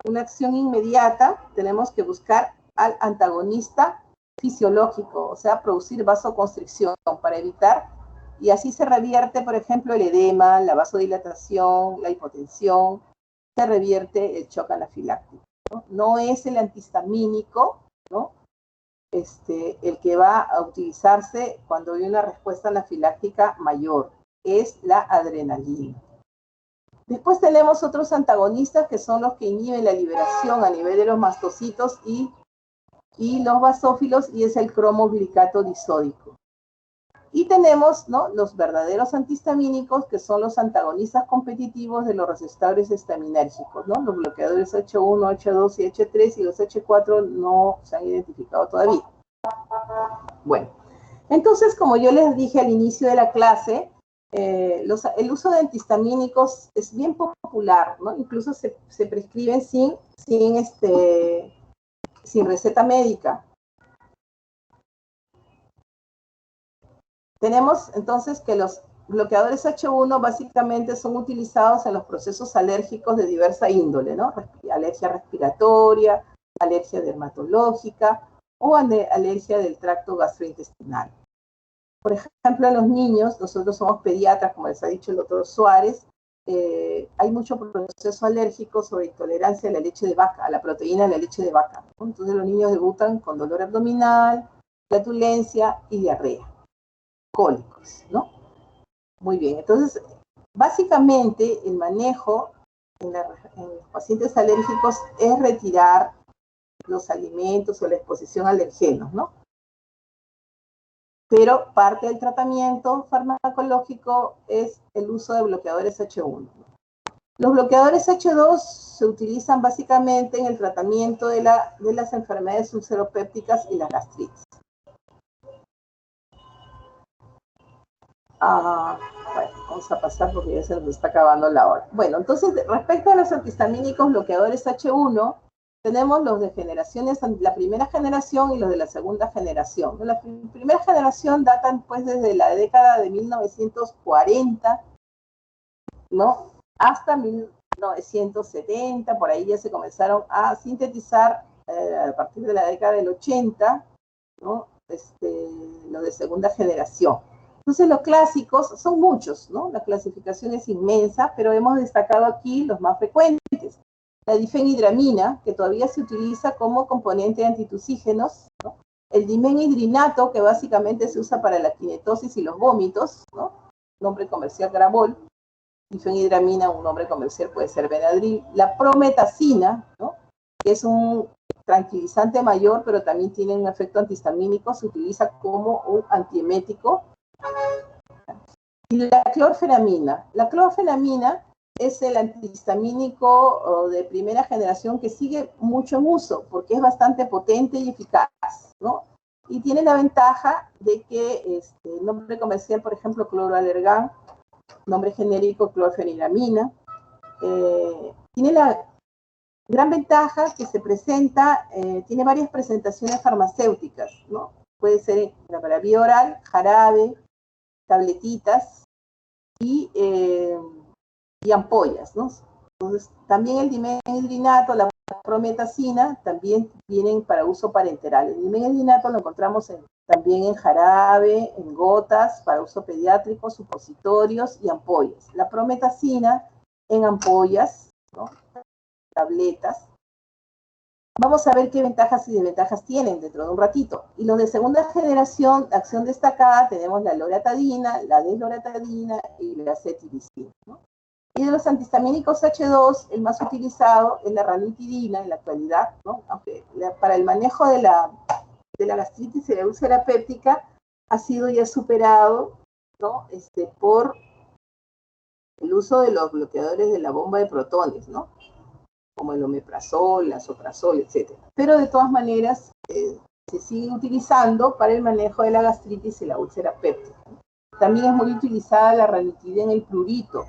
una acción inmediata, tenemos que buscar al antagonista fisiológico, o sea, producir vasoconstricción para evitar, y así se revierte, por ejemplo, el edema, la vasodilatación, la hipotensión, se revierte el shock anafiláctico, ¿no? No es el antihistamínico, ¿no? El que va a utilizarse cuando hay una respuesta anafiláctica mayor, es la adrenalina. Después tenemos otros antagonistas que son los que inhiben la liberación a nivel de los mastocitos y los basófilos, y es el cromoglicato disódico. Y tenemos, ¿no?, los verdaderos antihistamínicos, que son los antagonistas competitivos de los receptores estaminérgicos, ¿no? Los bloqueadores H1, H2 y H3, y los H4 no se han identificado todavía. Bueno, entonces, como yo les dije al inicio de la clase, el uso de antihistamínicos es bien popular, ¿no? Incluso se prescriben sin receta médica. Tenemos entonces que los bloqueadores H1 básicamente son utilizados en los procesos alérgicos de diversa índole, ¿no? Alergia respiratoria, alergia dermatológica o alergia del tracto gastrointestinal. Por ejemplo, en los niños, nosotros somos pediatras, como les ha dicho el doctor Suárez, hay mucho proceso alérgico sobre intolerancia a la leche de vaca, a la proteína de la leche de vaca, ¿no? Entonces los niños debutan con dolor abdominal, flatulencia y diarrea, cólicos, ¿no? Muy bien, entonces básicamente el manejo en los pacientes alérgicos es retirar los alimentos o la exposición a alergenos, ¿no? Pero parte del tratamiento farmacológico es el uso de bloqueadores H1. Los bloqueadores H2 se utilizan básicamente en el tratamiento de las enfermedades ulceropépticas y la gastritis. Bueno, vamos a pasar porque ya se nos está acabando la hora. Bueno, entonces, respecto a los antihistamínicos bloqueadores H1, tenemos los de generaciones, la primera generación y los de la segunda generación. La primera generación datan pues desde la década de 1940, ¿no?, hasta 1970, por ahí ya se comenzaron a sintetizar a partir de la década del 80, ¿no?, los de segunda generación. Entonces los clásicos son muchos, ¿no? La clasificación es inmensa, pero hemos destacado aquí los más frecuentes. La difenhidramina, que todavía se utiliza como componente de antitusígenos, ¿no? El dimenhidrinato, que básicamente se usa para la kinetosis y los vómitos, ¿no? Nombre comercial Gravol. Difenhidramina, un nombre comercial puede ser Benadryl. La prometacina, ¿no?, que es un tranquilizante mayor, pero también tiene un efecto antihistamínico, se utiliza como un antiemético. Y la clorfenamina. La clorfenamina es el antihistamínico de primera generación que sigue mucho en uso, porque es bastante potente y eficaz, ¿no? Y tiene la ventaja de que el nombre comercial, por ejemplo, cloroalergán, nombre genérico clorfenidramina, tiene la gran ventaja que se presenta, tiene varias presentaciones farmacéuticas, ¿no? Puede ser para vía oral, jarabe, tabletitas y ampollas, ¿no? Entonces, también el dimenhidrinato, la prometacina, también vienen para uso parenteral. El dimenhidrinato lo encontramos también en jarabe, en gotas, para uso pediátrico, supositorios y ampollas. La prometacina en ampollas, ¿no?, tabletas. Vamos a ver qué ventajas y desventajas tienen dentro de un ratito. Y los de segunda generación, acción destacada, tenemos la loratadina, la desloratadina y la cetiricina, ¿no? Y de los antihistamínicos H2, el más utilizado es la ranitidina en la actualidad, ¿no? Aunque para el manejo de la gastritis y la úlcera péptica ha sido ya superado, ¿no?, por el uso de los bloqueadores de la bomba de protones, ¿no?, como el omeprazol, la azoprazol, etc. Pero de todas maneras se sigue utilizando para el manejo de la gastritis y la úlcera péptica. También es muy utilizada la ranitidina en el prurito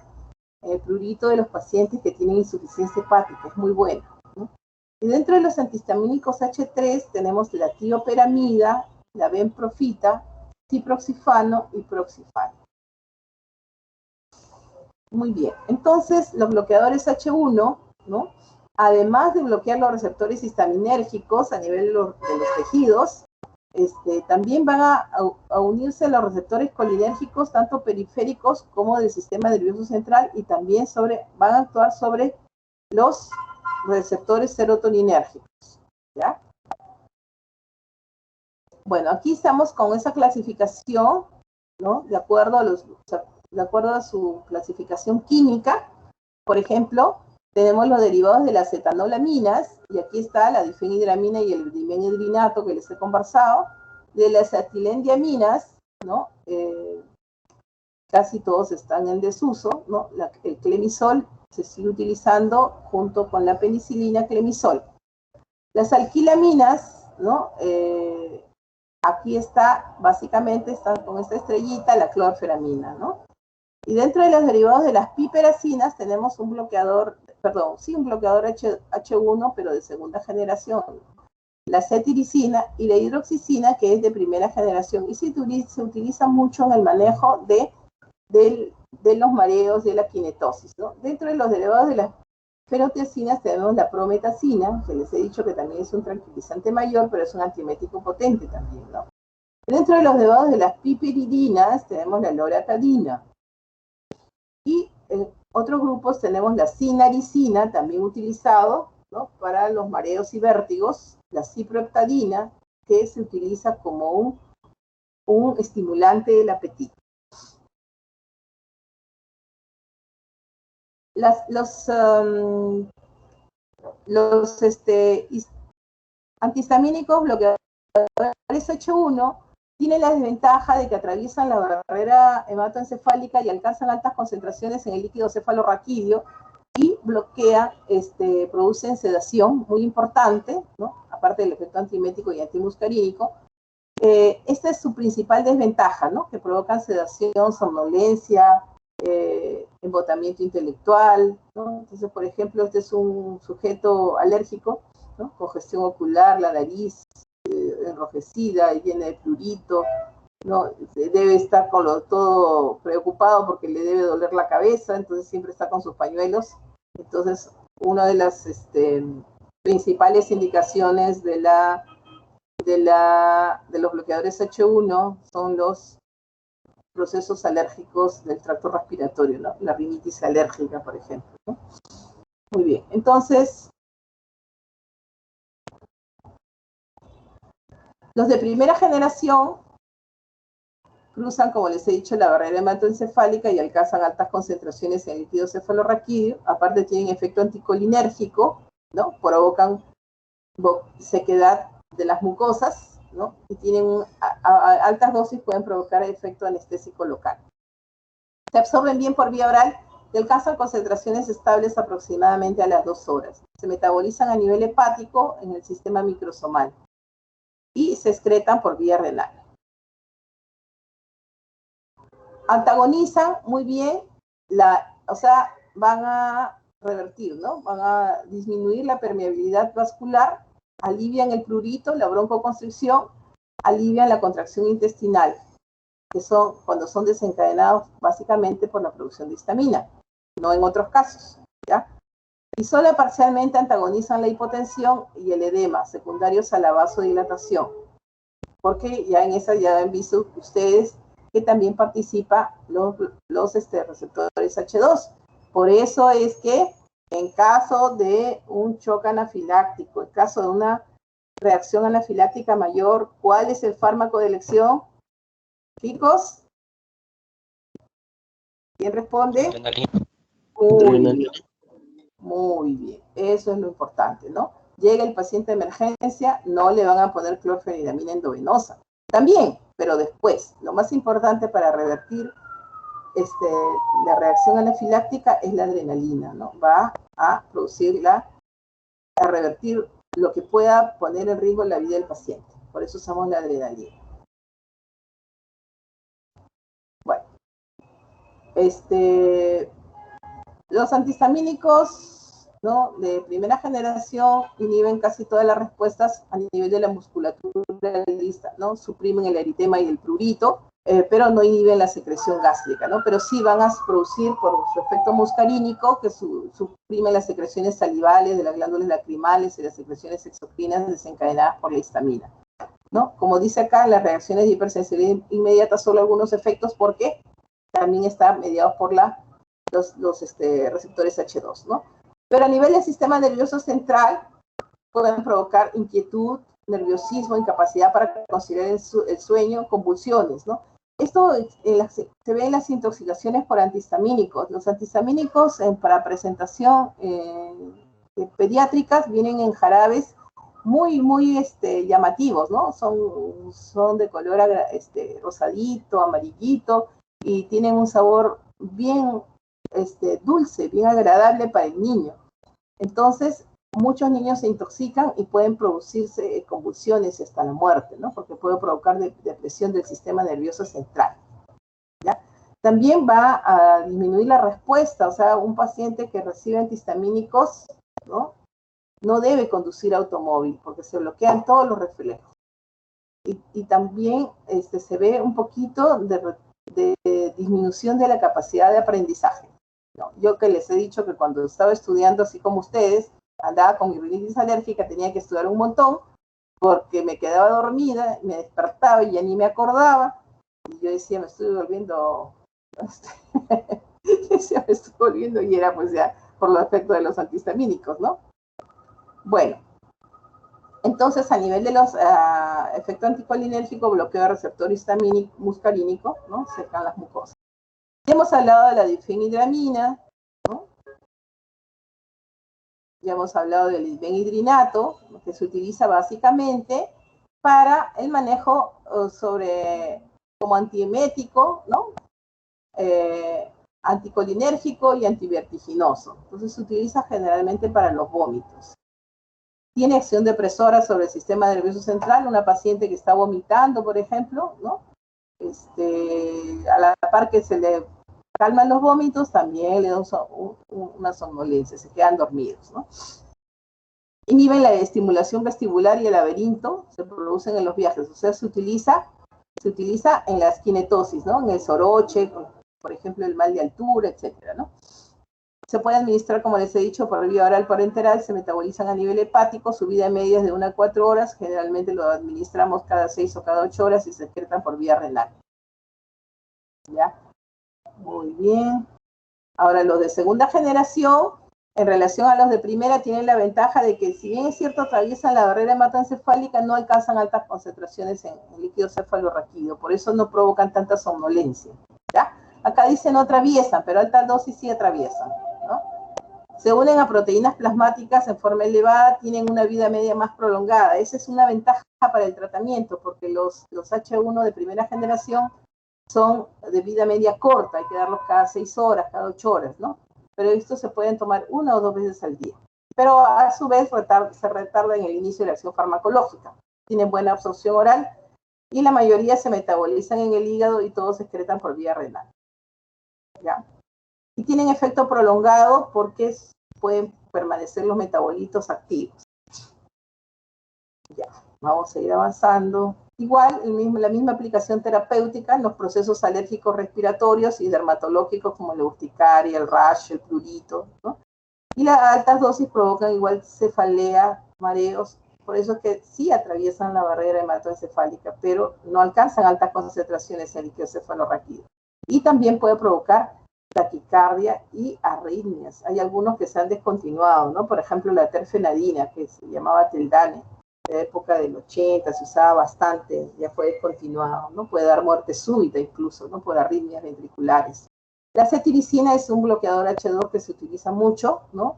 de los pacientes que tienen insuficiencia hepática, es muy buena, ¿no? Y dentro de los antihistamínicos H3 tenemos la tioperamida, la benprofita, ciproxifano y proxifano. Muy bien, entonces los bloqueadores H1, ¿no?, además de bloquear los receptores histaminérgicos a nivel de los tejidos, también van a unirse a los receptores colinérgicos, tanto periféricos como del sistema nervioso central, y también van a actuar sobre los receptores serotoninérgicos, ¿ya? Bueno, aquí estamos con esa clasificación, ¿no? De acuerdo a su clasificación química. Por ejemplo, tenemos los derivados de las cetanolaminas, y aquí está la difenhidramina y el dimenhidrinato que les he conversado, de las etilendiaminas, ¿no? Casi todos están en desuso, ¿no? El clemisol se sigue utilizando junto con la penicilina clemisol. Las alquilaminas, ¿no? Aquí está, básicamente, está con esta estrellita, la clorferamina, ¿no? Y dentro de los derivados de las piperacinas tenemos un bloqueador, un bloqueador H1, pero de segunda generación, la cetiricina y la hidroxicina, que es de primera generación, y se utiliza mucho en el manejo de los mareos, de la kinetosis, ¿no? Dentro de los derivados de las ferotiacinas tenemos la prometacina, que les he dicho que también es un tranquilizante mayor, pero es un antiemético potente también, ¿no? Dentro de los derivados de las piperidinas tenemos la loratadina. Y en otros grupos tenemos la sinaricina, también utilizado, ¿no? Para los mareos y vértigos, la ciproheptadina, que se utiliza como un estimulante del apetito. Los antihistamínicos bloqueadores H1 tienen la desventaja de que atraviesan la barrera hematoencefálica y alcanzan altas concentraciones en el líquido cefalorraquídeo y bloquean, producen sedación muy importante, ¿no? Aparte del efecto antiemético y antimuscarínico. Esta es su principal desventaja, ¿no? Que provocan sedación, somnolencia, embotamiento intelectual, ¿no? Entonces, por ejemplo, este es un sujeto alérgico, ¿no? Congestión ocular, la nariz enrojecida y llena de prurito, ¿no? Debe estar todo preocupado porque le debe doler la cabeza, entonces siempre está con sus pañuelos. Entonces, una de las principales indicaciones de los bloqueadores H1 son los procesos alérgicos del tracto respiratorio, ¿no? La rinitis alérgica, por ejemplo, ¿no? Muy bien, entonces, los de primera generación cruzan, como les he dicho, la barrera hematoencefálica y alcanzan altas concentraciones en el líquido cefalorraquídeo. Aparte tienen efecto anticolinérgico, ¿no? Provocan sequedad de las mucosas, ¿no? Y tienen altas dosis, pueden provocar efecto anestésico local. Se absorben bien por vía oral y alcanzan concentraciones estables aproximadamente a las 2 horas. Se metabolizan a nivel hepático en el sistema microsomal y se excretan por vía renal. Antagonizan muy bien, van a revertir, ¿no? Van a disminuir la permeabilidad vascular, alivian el prurito, la broncoconstricción, alivian la contracción intestinal, que son cuando son desencadenados básicamente por la producción de histamina, no en otros casos, ¿ya? Y solo parcialmente antagonizan la hipotensión y el edema, secundarios a la vasodilatación, porque ya en esa ya han visto ustedes que también participa los receptores H2. Por eso es que en caso de un shock anafiláctico, en caso de una reacción anafiláctica mayor, ¿cuál es el fármaco de elección? Chicos, ¿quién responde? Muy bien, eso es lo importante, ¿no? Llega el paciente de emergencia, no le van a poner clorfenidramina endovenosa. También, pero después. Lo más importante para revertir la reacción anafiláctica es la adrenalina, ¿no? Va a a revertir lo que pueda poner en riesgo la vida del paciente. Por eso usamos la adrenalina. Bueno, los antihistamínicos, ¿no? De primera generación inhiben casi todas las respuestas a nivel de la musculatura lista, ¿no? Suprimen el eritema y el prurito, pero no inhiben la secreción gástrica, ¿no? Pero sí van a producir por su efecto muscarínico que suprimen las secreciones salivales de las glándulas lacrimales y las secreciones exocrinas desencadenadas por la histamina, ¿no? Como dice acá, las reacciones de hipersensibilidad inmediata solo algunos efectos porque también están mediados por los receptores H2, ¿no? Pero a nivel del sistema nervioso central, pueden provocar inquietud, nerviosismo, incapacidad para conciliar el sueño, convulsiones, ¿no? Esto se ve en las intoxicaciones por antihistamínicos. Los antihistamínicos para presentación pediátricas vienen en jarabes muy llamativos, ¿no? Son de color rosadito, amarillito, y tienen un sabor bien dulce, bien agradable para el niño. Entonces, muchos niños se intoxican y pueden producirse convulsiones hasta la muerte, ¿no? Porque puede provocar depresión del sistema nervioso central, ¿ya? También va a disminuir la respuesta, o sea, un paciente que recibe antihistamínicos, ¿no? No debe conducir automóvil porque se bloquean todos los reflejos. Y también se ve un poquito de disminución de la capacidad de aprendizaje, ¿no? Yo que les he dicho que cuando estaba estudiando, así como ustedes, andaba con mi rinitis alérgica, tenía que estudiar un montón porque me quedaba dormida, me despertaba y ya ni me acordaba. Y yo decía, me estoy volviendo, y era pues ya por los efectos de los antihistamínicos, ¿no? Bueno, entonces a nivel de los efectos anticolinérgicos, bloqueo de receptor histamínico, muscarínico, ¿no? Secan las mucosas. Ya hemos hablado de la difenhidramina, ¿no? Ya hemos hablado del difenhidrinato, que se utiliza básicamente para el manejo como antiemético, ¿no? Anticolinérgico y antivertiginoso. Entonces se utiliza generalmente para los vómitos. Tiene acción depresora sobre el sistema nervioso central. Una paciente que está vomitando, por ejemplo, ¿no? A la par que se le calman los vómitos, también le da una somnolencia, se quedan dormidos, ¿no? Inhiben la estimulación vestibular y el laberinto, se producen en los viajes, o sea, se utiliza en la esquinetosis, ¿no? En el soroche, por ejemplo, el mal de altura, etcétera, ¿no? Se puede administrar, como les he dicho, por vía oral parenteral, se metabolizan a nivel hepático, su vida media es de 1 a 4 horas, generalmente lo administramos cada 6 o cada 8 horas y se excretan por vía renal. ¿Ya? Muy bien. Ahora, los de segunda generación, en relación a los de primera, tienen la ventaja de que, si bien es cierto, atraviesan la barrera hematoencefálica, no alcanzan altas concentraciones en líquido cefalorraquídeo, por eso no provocan tanta somnolencia, ¿ya? Acá dice no atraviesan, pero alta dosis sí atraviesan, ¿no? Se unen a proteínas plasmáticas en forma elevada, tienen una vida media más prolongada. Esa es una ventaja para el tratamiento, porque los H1 de primera generación son de vida media corta, hay que darlos cada 6 horas, cada 8 horas, ¿no? Pero estos se pueden tomar 1 o 2 veces al día. Pero a su vez se retarda en el inicio de la acción farmacológica. Tienen buena absorción oral y la mayoría se metabolizan en el hígado y todos se excretan por vía renal, ¿ya? Y tienen efecto prolongado porque pueden permanecer los metabolitos activos. Ya, vamos a ir avanzando. Igual, la misma aplicación terapéutica en los procesos alérgicos respiratorios y dermatológicos como la urticaria, el rash, el prurito, ¿no? Y las altas dosis provocan igual cefalea, mareos. Por eso es que sí atraviesan la barrera hematoencefálica, pero no alcanzan altas concentraciones en líquido cefalorraquídeo. Y también puede provocar taquicardia y arritmias. Hay algunos que se han descontinuado, ¿no? Por ejemplo, la terfenadina, que se llamaba Teldane, en la época del 80 se usaba bastante, ya fue descontinuado, ¿no? Puede dar muerte súbita incluso, ¿no? Por arritmias ventriculares. La cetiricina es un bloqueador H2 que se utiliza mucho, ¿no?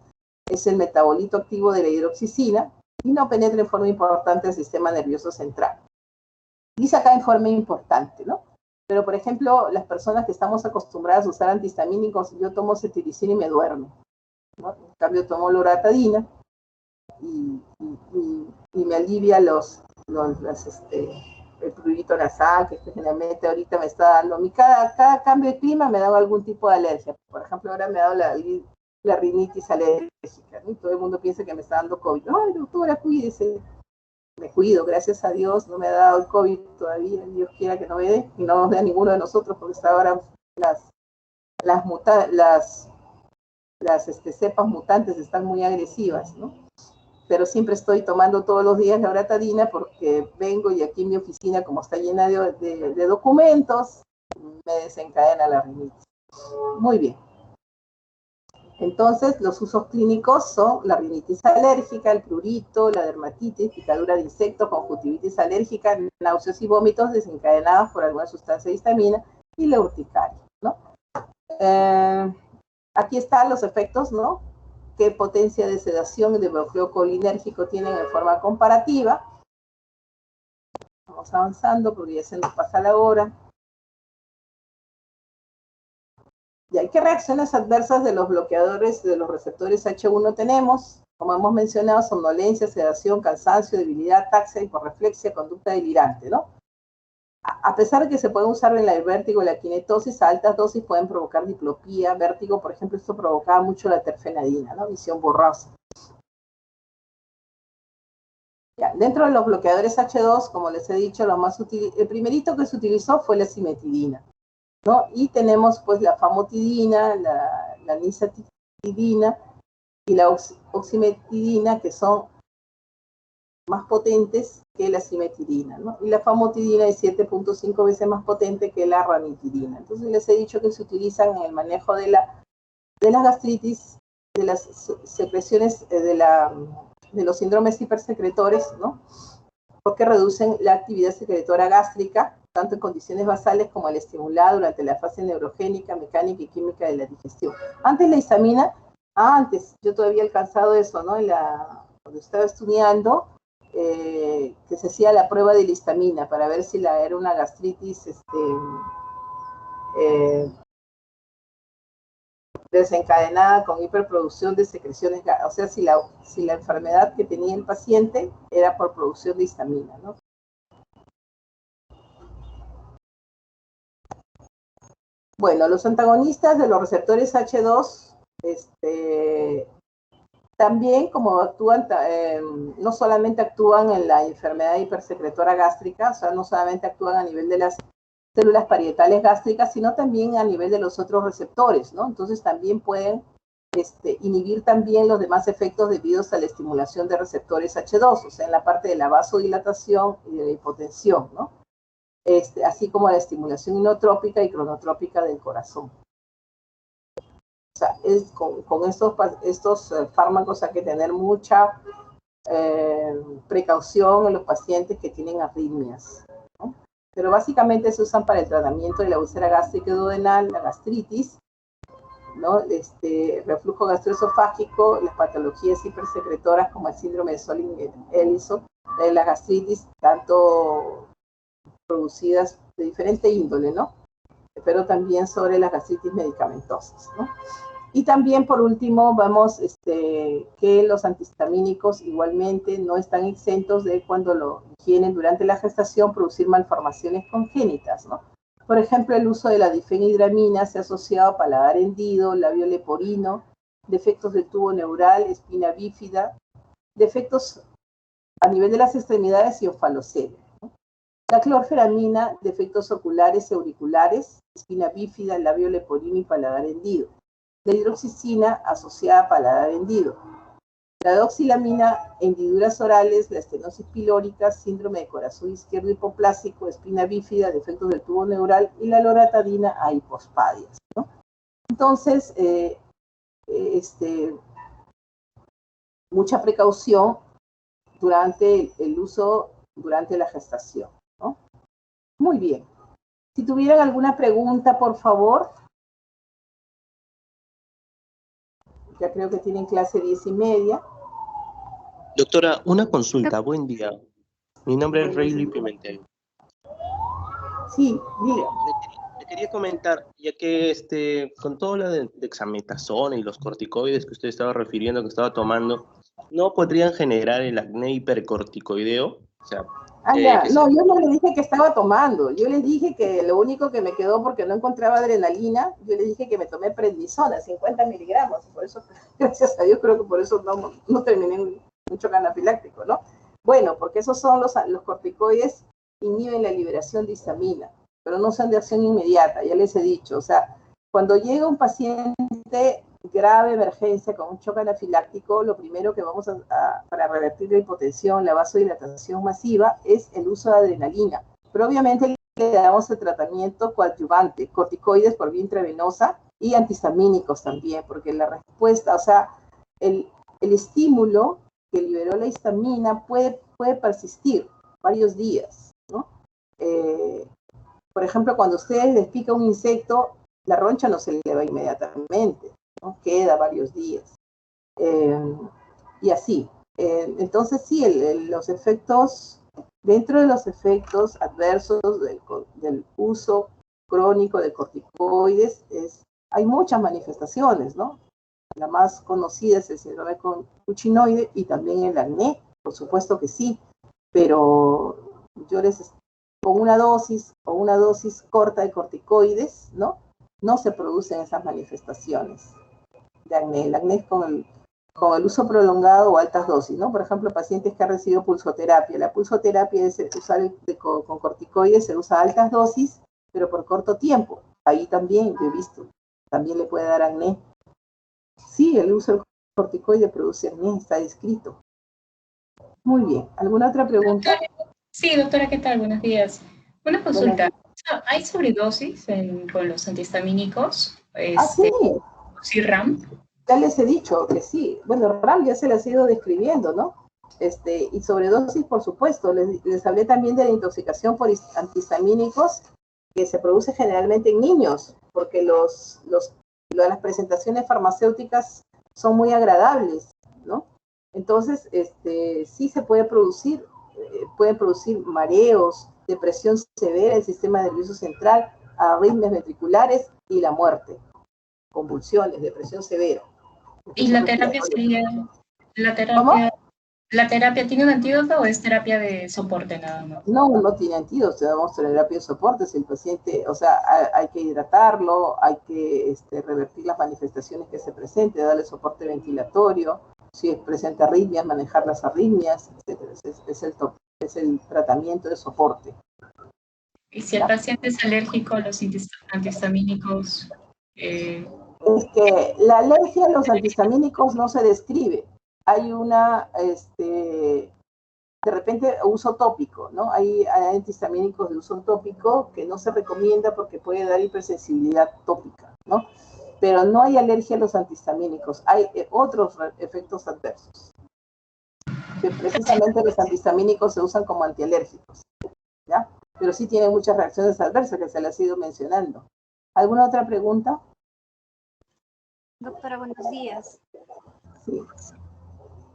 Es el metabolito activo de la hidroxicina y no penetra en forma importante el sistema nervioso central. Dice acá en forma importante, ¿no? Pero, por ejemplo, las personas que estamos acostumbradas a usar antihistamínicos, yo tomo cetiricina y me duermo, ¿no? En cambio, tomo loratadina y me alivia el prurito nasal, que generalmente ahorita me está dando. Cada cambio de clima me da algún tipo de alergia. Por ejemplo, ahora me ha dado la rinitis alérgica, ¿no? Y todo el mundo piensa que me está dando COVID. Ay, doctora, cuídese. Me cuido, gracias a Dios, no me ha dado el COVID todavía, Dios quiera que no me dé, y no nos dé a ninguno de nosotros, porque hasta ahora las cepas mutantes están muy agresivas, ¿no? Pero siempre estoy tomando todos los días la loratadina porque vengo y aquí en mi oficina, como está llena de documentos, me desencadena la rinitis. Muy bien. Entonces, los usos clínicos son la rinitis alérgica, el prurito, la dermatitis, picadura de insectos, conjuntivitis alérgica, náuseas y vómitos desencadenados por alguna sustancia de histamina y la urticaria, ¿no? Aquí están los efectos, ¿no? Qué potencia de sedación y de bloqueo colinérgico tienen en forma comparativa. Vamos avanzando porque ya se nos pasa la hora. ¿Y qué reacciones adversas de los bloqueadores de los receptores H1 tenemos? Como hemos mencionado, somnolencia, sedación, cansancio, debilidad, ataxia, hiporreflexia, conducta delirante, ¿no? A pesar de que se puede usar en el vértigo y la kinetosis, a altas dosis pueden provocar diplopía, vértigo, por ejemplo, esto provocaba mucho la terfenadina, ¿no? Visión borrosa. Ya, dentro de los bloqueadores H2, como les he dicho, el primerito que se utilizó fue la cimetidina, ¿no? Y tenemos pues la famotidina, la nisatidina y la oximetidina, que son más potentes que la cimetidina, ¿no? Y la famotidina es 7.5 veces más potente que la ranitidina. Entonces les he dicho que se utilizan en el manejo de las gastritis, de las secreciones, de los síndromes hipersecretores, ¿no? Porque reducen la actividad secretora gástrica, tanto en condiciones basales como al estimular durante la fase neurogénica, mecánica y química de la digestión. Antes la histamina, yo todavía he alcanzado eso, ¿no? Cuando estaba estudiando, que se hacía la prueba de la histamina para ver si era una gastritis desencadenada con hiperproducción de secreciones, o sea, si la enfermedad que tenía el paciente era por producción de histamina, ¿no? Bueno, los antagonistas de los receptores H2, también como actúan, no solamente actúan en la enfermedad hipersecretora gástrica, o sea, no solamente actúan a nivel de las células parietales gástricas, sino también a nivel de los otros receptores, ¿no? Entonces también pueden inhibir también los demás efectos debidos a la estimulación de receptores H2, o sea, en la parte de la vasodilatación y de la hipotensión, ¿no? Así como la estimulación inotrópica y cronotrópica del corazón. O sea, con estos fármacos hay que tener mucha precaución en los pacientes que tienen arritmias, ¿no? Pero básicamente se usan para el tratamiento de la úlcera gástrica duodenal, la gastritis, ¿no? Reflujo gastroesofágico, las patologías hipersecretoras como el síndrome de Soling-Ellison, la gastritis, tanto producidas de diferente índole, ¿no? Pero también sobre las gastritis medicamentosas, ¿no? Y también, por último, vemos que los antihistamínicos igualmente no están exentos de, cuando lo ingieren durante la gestación, producir malformaciones congénitas, ¿no? Por ejemplo, el uso de la difenhidramina se ha asociado a paladar hendido, labio leporino, defectos del tubo neural, espina bífida, defectos a nivel de las extremidades y ofalocele, ¿no? La clorferamina, defectos oculares y auriculares, espina bífida, labio leporino y paladar hendido. La hidroxicina asociada a paladar hendido. La doxilamina, hendiduras orales, la estenosis pilórica, síndrome de corazón izquierdo hipoplásico, espina bífida, defectos del tubo neural, y la loratadina a hipospadias, ¿no? Entonces, mucha precaución durante el uso, durante la gestación, ¿no? Muy bien. Si tuvieran alguna pregunta, por favor. Ya creo que tienen clase 10:30. Doctora, una consulta. Buen día. Mi nombre es Rayleigh Pimentel. Sí, diga. Le quería comentar, ya que con todo lo de dexametasona y los corticoides que usted estaba refiriendo, que estaba tomando, ¿no podrían generar el acné hipercorticoideo? O sea, no, yo no le dije que estaba tomando. Yo les dije que lo único que me quedó porque no encontraba adrenalina, yo les dije que me tomé prednisona, 50 miligramos. Por eso, gracias a Dios, creo que por eso no terminé un choque anafiláctico, ¿no? Bueno, porque esos son los corticoides, inhiben la liberación de histamina, pero no son de acción inmediata, ya les he dicho. O sea, cuando llega un paciente grave emergencia con un choque anafiláctico, lo primero que vamos para revertir la hipotensión, la vasodilatación masiva, es el uso de adrenalina. Pero obviamente le damos el tratamiento coadyuvante, corticoides por vía intravenosa, y antihistamínicos también, porque la respuesta, o sea, el estímulo que liberó la histamina puede persistir varios días, ¿no? Por ejemplo, cuando ustedes les pica un insecto, la roncha no se eleva inmediatamente, ¿no? Queda varios días. Y así. Entonces, sí, los efectos, dentro de los efectos adversos del uso crónico de corticoides, hay muchas manifestaciones, ¿no? La más conocida es el síndrome cuchinoide y también el acné, por supuesto que sí, pero yo con una dosis o una dosis corta de corticoides, ¿no? No se producen esas manifestaciones de acné. El acné es con el uso prolongado o altas dosis, ¿no? Por ejemplo, pacientes que han recibido pulsoterapia. La pulsoterapia es usar con corticoides, se usa a altas dosis, pero por corto tiempo. Ahí también, yo he visto, también le puede dar acné. Sí, el uso del corticoide produce acné, está descrito. Muy bien. ¿Alguna otra pregunta? Sí, doctora, ¿qué tal? Buenos días. Una consulta. ¿Hay sobredosis con los antihistamínicos? Sí. ¿Sí, RAM? Ya les he dicho que sí. Bueno, RAM ya se las he ido describiendo, ¿no? Y sobredosis, por supuesto. Les hablé también de la intoxicación por antihistamínicos que se produce generalmente en niños, porque las presentaciones farmacéuticas son muy agradables, ¿no? Entonces, sí se pueden producir mareos, depresión severa del sistema nervioso central, arritmias ventriculares y la muerte, convulsiones, depresión severa. ¿Y la terapia sería, ¿Cómo? la terapia tiene un antídoto o es terapia de soporte nada más? No tiene antídoto, damos terapia de soporte si el paciente, o sea, hay que hidratarlo, hay que revertir las manifestaciones que se presenten, darle soporte ventilatorio, si presenta arritmias, manejar las arritmias, etc. Es el tratamiento de soporte. ¿Y si el paciente es alérgico a los antihistamínicos? Es que la alergia a los antihistamínicos no se describe. Hay de repente uso tópico, ¿no? Hay antihistamínicos de uso tópico que no se recomienda porque puede dar hipersensibilidad tópica, ¿no? Pero no hay alergia a los antihistamínicos, hay otros efectos adversos. Que precisamente los antihistamínicos se usan como antialérgicos, ¿ya? Pero sí tienen muchas reacciones adversas que se las he ido mencionando. ¿Alguna otra pregunta? Doctora, buenos días. Sí.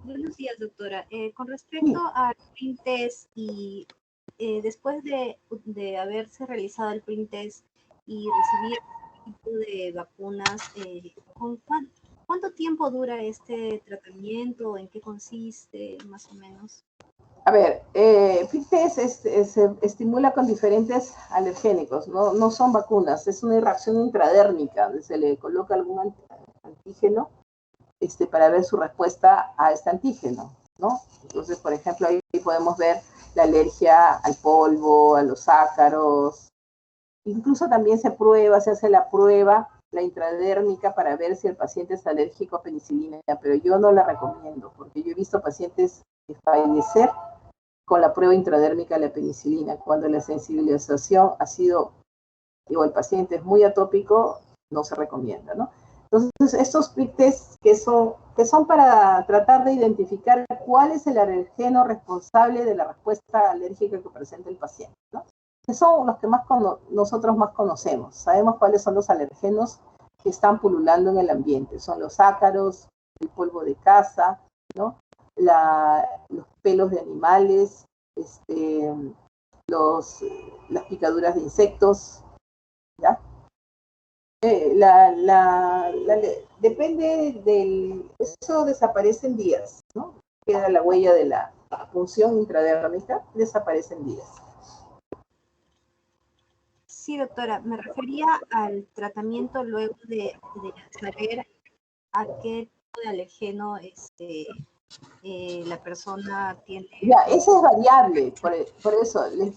Buenos días, doctora. Con respecto al print test y después de haberse realizado el print test y recibir este tipo de vacunas, ¿cuánto tiempo dura este tratamiento? ¿En qué consiste, más o menos? A ver, print test se estimula con diferentes alergénicos, no son vacunas, es una reacción intradérmica, se le coloca algún antígeno para ver su respuesta a este antígeno, ¿no? Entonces, por ejemplo, ahí podemos ver la alergia al polvo, a los ácaros. Incluso también se hace la prueba, la intradérmica, para ver si el paciente es alérgico a penicilina, pero yo no la recomiendo, porque yo he visto pacientes fallecer con la prueba intradérmica de la penicilina, cuando la sensibilización ha sido, el paciente es muy atópico, no se recomienda, ¿no? Entonces, estos prick tests que son para tratar de identificar cuál es el alergeno responsable de la respuesta alérgica que presenta el paciente, ¿no? Que son los que nosotros más conocemos. Sabemos cuáles son los alergenos que están pululando en el ambiente. Son los ácaros, el polvo de caza, ¿no? Los pelos de animales, las picaduras de insectos, ¿ya? Depende eso desaparece en días, ¿no? Queda la huella de la punción intradérmica, desaparece en días. Sí, doctora, me refería al tratamiento luego de saber a qué tipo de alergeno la persona tiene. Ya, eso es variable, por eso les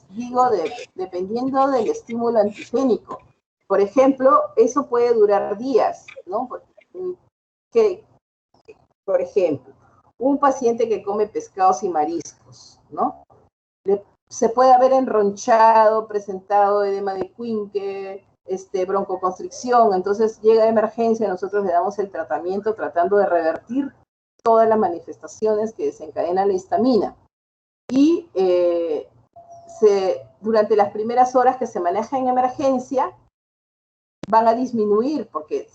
digo, dependiendo del estímulo antigénico. Por ejemplo, eso puede durar días, ¿no? Por ejemplo, un paciente que come pescados y mariscos, ¿no? Se puede haber enronchado, presentado edema de Quinque, broncoconstricción, entonces llega a emergencia, nosotros le damos el tratamiento tratando de revertir todas las manifestaciones que desencadenan la histamina. Y durante las primeras horas que se maneja en emergencia, van a disminuir porque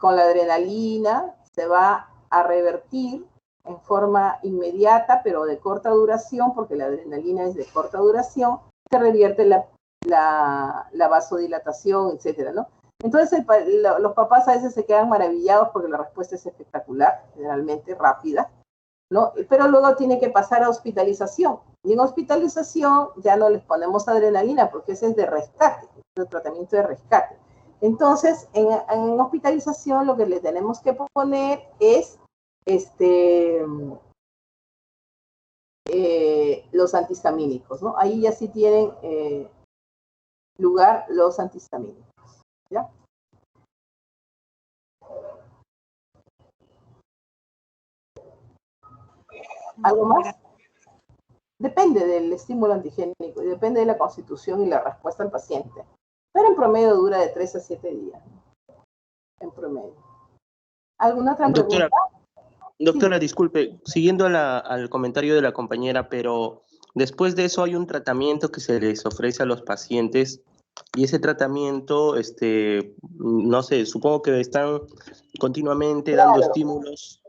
con la adrenalina se va a revertir en forma inmediata, pero de corta duración, porque la adrenalina es de corta duración, se revierte la vasodilatación, etcétera, ¿no? Entonces los papás a veces se quedan maravillados porque la respuesta es espectacular, generalmente rápida, ¿no? Pero luego tiene que pasar a hospitalización. Y en hospitalización ya no les ponemos adrenalina porque ese es de rescate, es el tratamiento de rescate. Entonces, en hospitalización lo que le tenemos que poner es los antihistamínicos, ¿no? Ahí ya sí tienen lugar los antihistamínicos, ¿ya? ¿Algo más? Depende del estímulo antigénico y depende de la constitución y la respuesta al paciente. Pero en promedio dura de 3 a 7 días. En promedio. ¿Alguna otra pregunta? Doctora, Sí. disculpe, siguiendo al comentario de la compañera, pero después de eso hay un tratamiento que se les ofrece a los pacientes y ese tratamiento, no sé, supongo que están continuamente dando estímulos.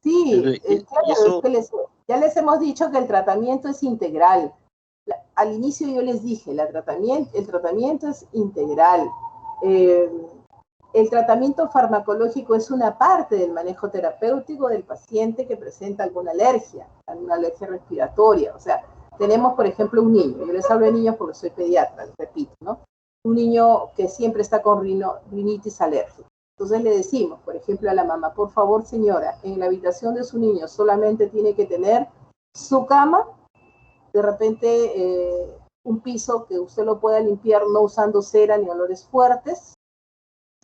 Sí, Y claro, eso, es que ya les hemos dicho que el tratamiento es integral. Al inicio yo les dije, el tratamiento es integral. El tratamiento farmacológico es una parte del manejo terapéutico del paciente que presenta alguna alergia respiratoria. O sea, tenemos, por ejemplo, un niño, yo les hablo de niños porque soy pediatra, les repito, ¿no? Un niño que siempre está con rinitis alérgica. Entonces le decimos, por ejemplo, a la mamá, por favor, señora, en la habitación de su niño solamente tiene que tener su cama, de repente un piso que usted lo pueda limpiar no usando cera ni olores fuertes,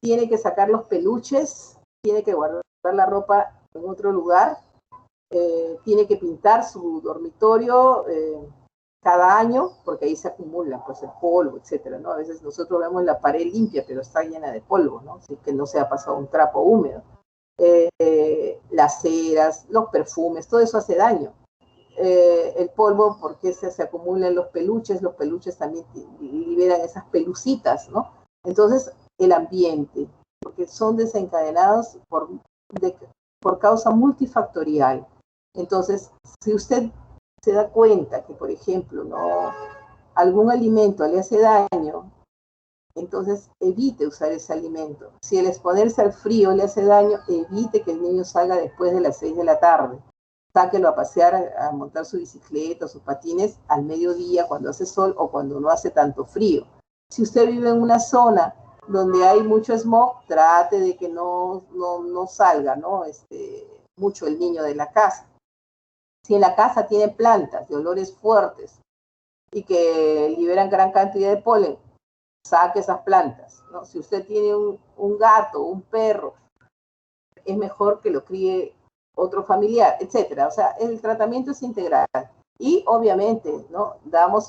tiene que sacar los peluches, tiene que guardar la ropa en otro lugar, tiene que pintar su dormitorio cada año, porque ahí se acumula pues el polvo, etcétera, ¿no? A veces nosotros vemos la pared limpia, pero está llena de polvo, ¿no? Así que no se ha pasado un trapo húmedo. Las ceras, los perfumes, todo eso hace daño. El polvo, porque se acumula en los peluches también liberan esas pelucitas, ¿no? Entonces, el ambiente, porque son desencadenados por causa multifactorial. Entonces, si usted se da cuenta que, por ejemplo, algún alimento le hace daño, entonces evite usar ese alimento. Si el exponerse al frío le hace daño, evite que el niño salga después de las 6 de la tarde. Sáquelo a pasear, a montar su bicicleta, sus patines al mediodía cuando hace sol o cuando no hace tanto frío. Si usted vive en una zona donde hay mucho smog, trate de que no salga, ¿no? Mucho el niño de la casa. Si en la casa tiene plantas de olores fuertes y que liberan gran cantidad de polen, saque esas plantas, ¿no? Si usted tiene un gato, un perro, es mejor que lo críe otro familiar, etcétera. O sea, el tratamiento es integral. Y obviamente, ¿no?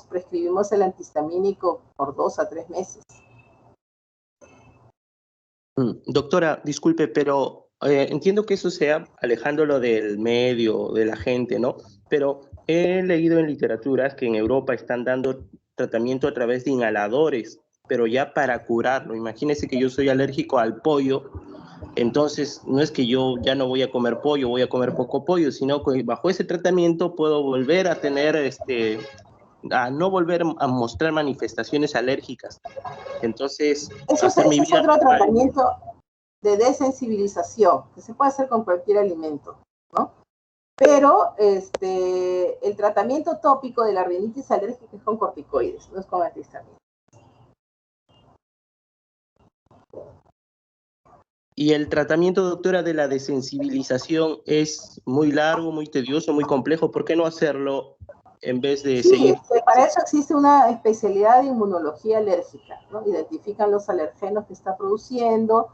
Prescribimos el antihistamínico por 2 a 3 meses. Doctora, disculpe, pero entiendo que eso sea alejándolo del medio, de la gente, ¿no? Pero he leído en literatura que en Europa están dando tratamiento a través de inhaladores, pero ya para curarlo. Imagínese que yo soy alérgico al pollo, entonces no es que yo ya no voy a comer pollo, voy a comer poco pollo, sino que bajo ese tratamiento puedo volver a tener, a no volver a mostrar manifestaciones alérgicas. Entonces, Ese hacer mi es vida otro normal. tratamiento de desensibilización, que se puede hacer con cualquier alimento, ¿no? Pero el tratamiento tópico de la rinitis alérgica es con corticoides, no es con antihistamínicos. Y el tratamiento, doctora, de la desensibilización es muy largo, muy tedioso, muy complejo. ¿Por qué no hacerlo en vez de seguir? Para eso existe una especialidad de inmunología alérgica, ¿no? Identifican los alergenos que está produciendo,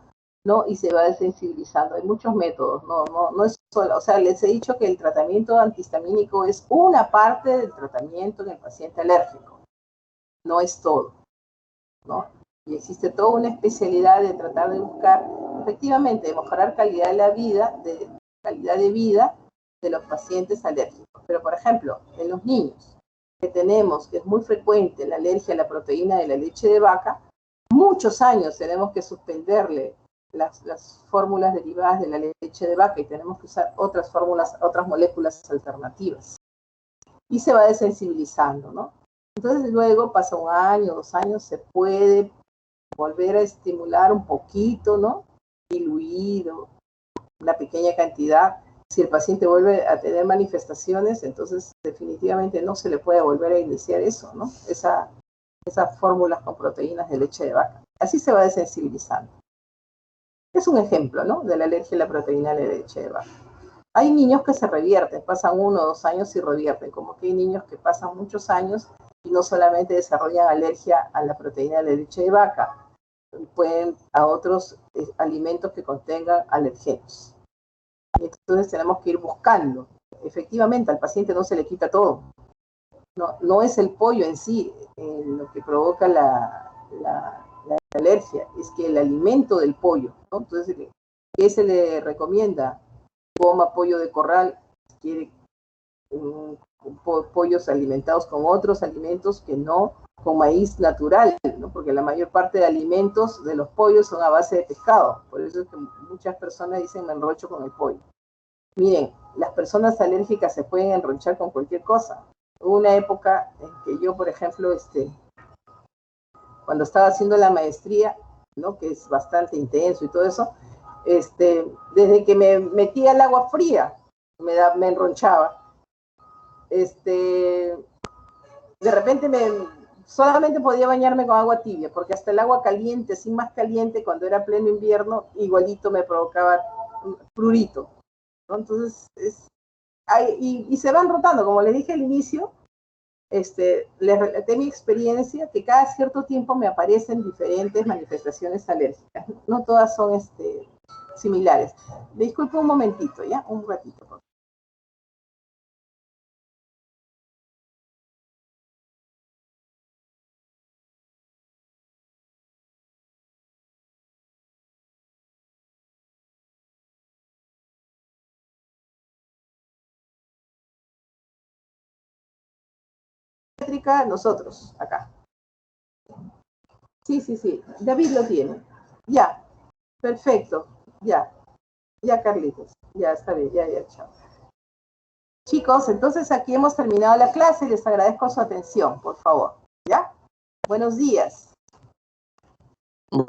¿no? Y se va desensibilizando. Hay muchos métodos, no es solo, o sea, les he dicho que el tratamiento antihistamínico es una parte del tratamiento en el paciente alérgico, no es todo, ¿no? Y existe toda una especialidad de tratar de buscar, efectivamente, de mejorar calidad de vida de los pacientes alérgicos. Pero, por ejemplo, en los niños que tenemos, que es muy frecuente la alergia a la proteína de la leche de vaca, muchos años tenemos que suspenderle las fórmulas derivadas de la leche de vaca y tenemos que usar otras fórmulas, otras moléculas alternativas. Y se va desensibilizando, ¿no? Entonces luego pasa 1 año, 2 años, se puede volver a estimular un poquito, ¿no? Diluido, una pequeña cantidad. Si el paciente vuelve a tener manifestaciones, entonces definitivamente no se le puede volver a iniciar eso, ¿no? Esas fórmulas con proteínas de leche de vaca. Así se va desensibilizando. Es un ejemplo, ¿no? De la alergia a la proteína de leche de vaca. Hay niños que se revierten, pasan 1 o 2 años y revierten, como que hay niños que pasan muchos años y no solamente desarrollan alergia a la proteína de leche de vaca, pueden a otros alimentos que contengan alergenos. Entonces tenemos que ir buscando. Efectivamente, al paciente no se le quita todo. No es el pollo en sí lo que provoca la alergia, es que el alimento del pollo, ¿no? Entonces, ¿qué se le recomienda? Coma pollo de corral, quiere pollos alimentados con otros alimentos que no con maíz natural, ¿no? Porque la mayor parte de alimentos de los pollos son a base de pescado. Por eso es que muchas personas dicen me enrocho con el pollo. Miren, las personas alérgicas se pueden enrochar con cualquier cosa. Hubo una época en que yo, por ejemplo, cuando estaba haciendo la maestría, ¿no? Que es bastante intenso y todo eso, desde que me metía al agua fría, me enronchaba. De repente solamente podía bañarme con agua tibia, porque hasta el agua caliente, así más caliente, cuando era pleno invierno, igualito me provocaba prurito, ¿no? Entonces, y se van rotando, como les dije al inicio, les relaté mi experiencia, que cada cierto tiempo me aparecen diferentes manifestaciones alérgicas. No todas son similares. Disculpe un momentito, ¿ya? Un ratito, por favor. Nosotros, acá. Sí. David lo tiene. Ya. Perfecto. Ya. Ya, Carlitos. Ya, está bien. Ya, chao. Chicos, entonces aquí hemos terminado la clase y les agradezco su atención, por favor. ¿Ya? Buenos días. Buen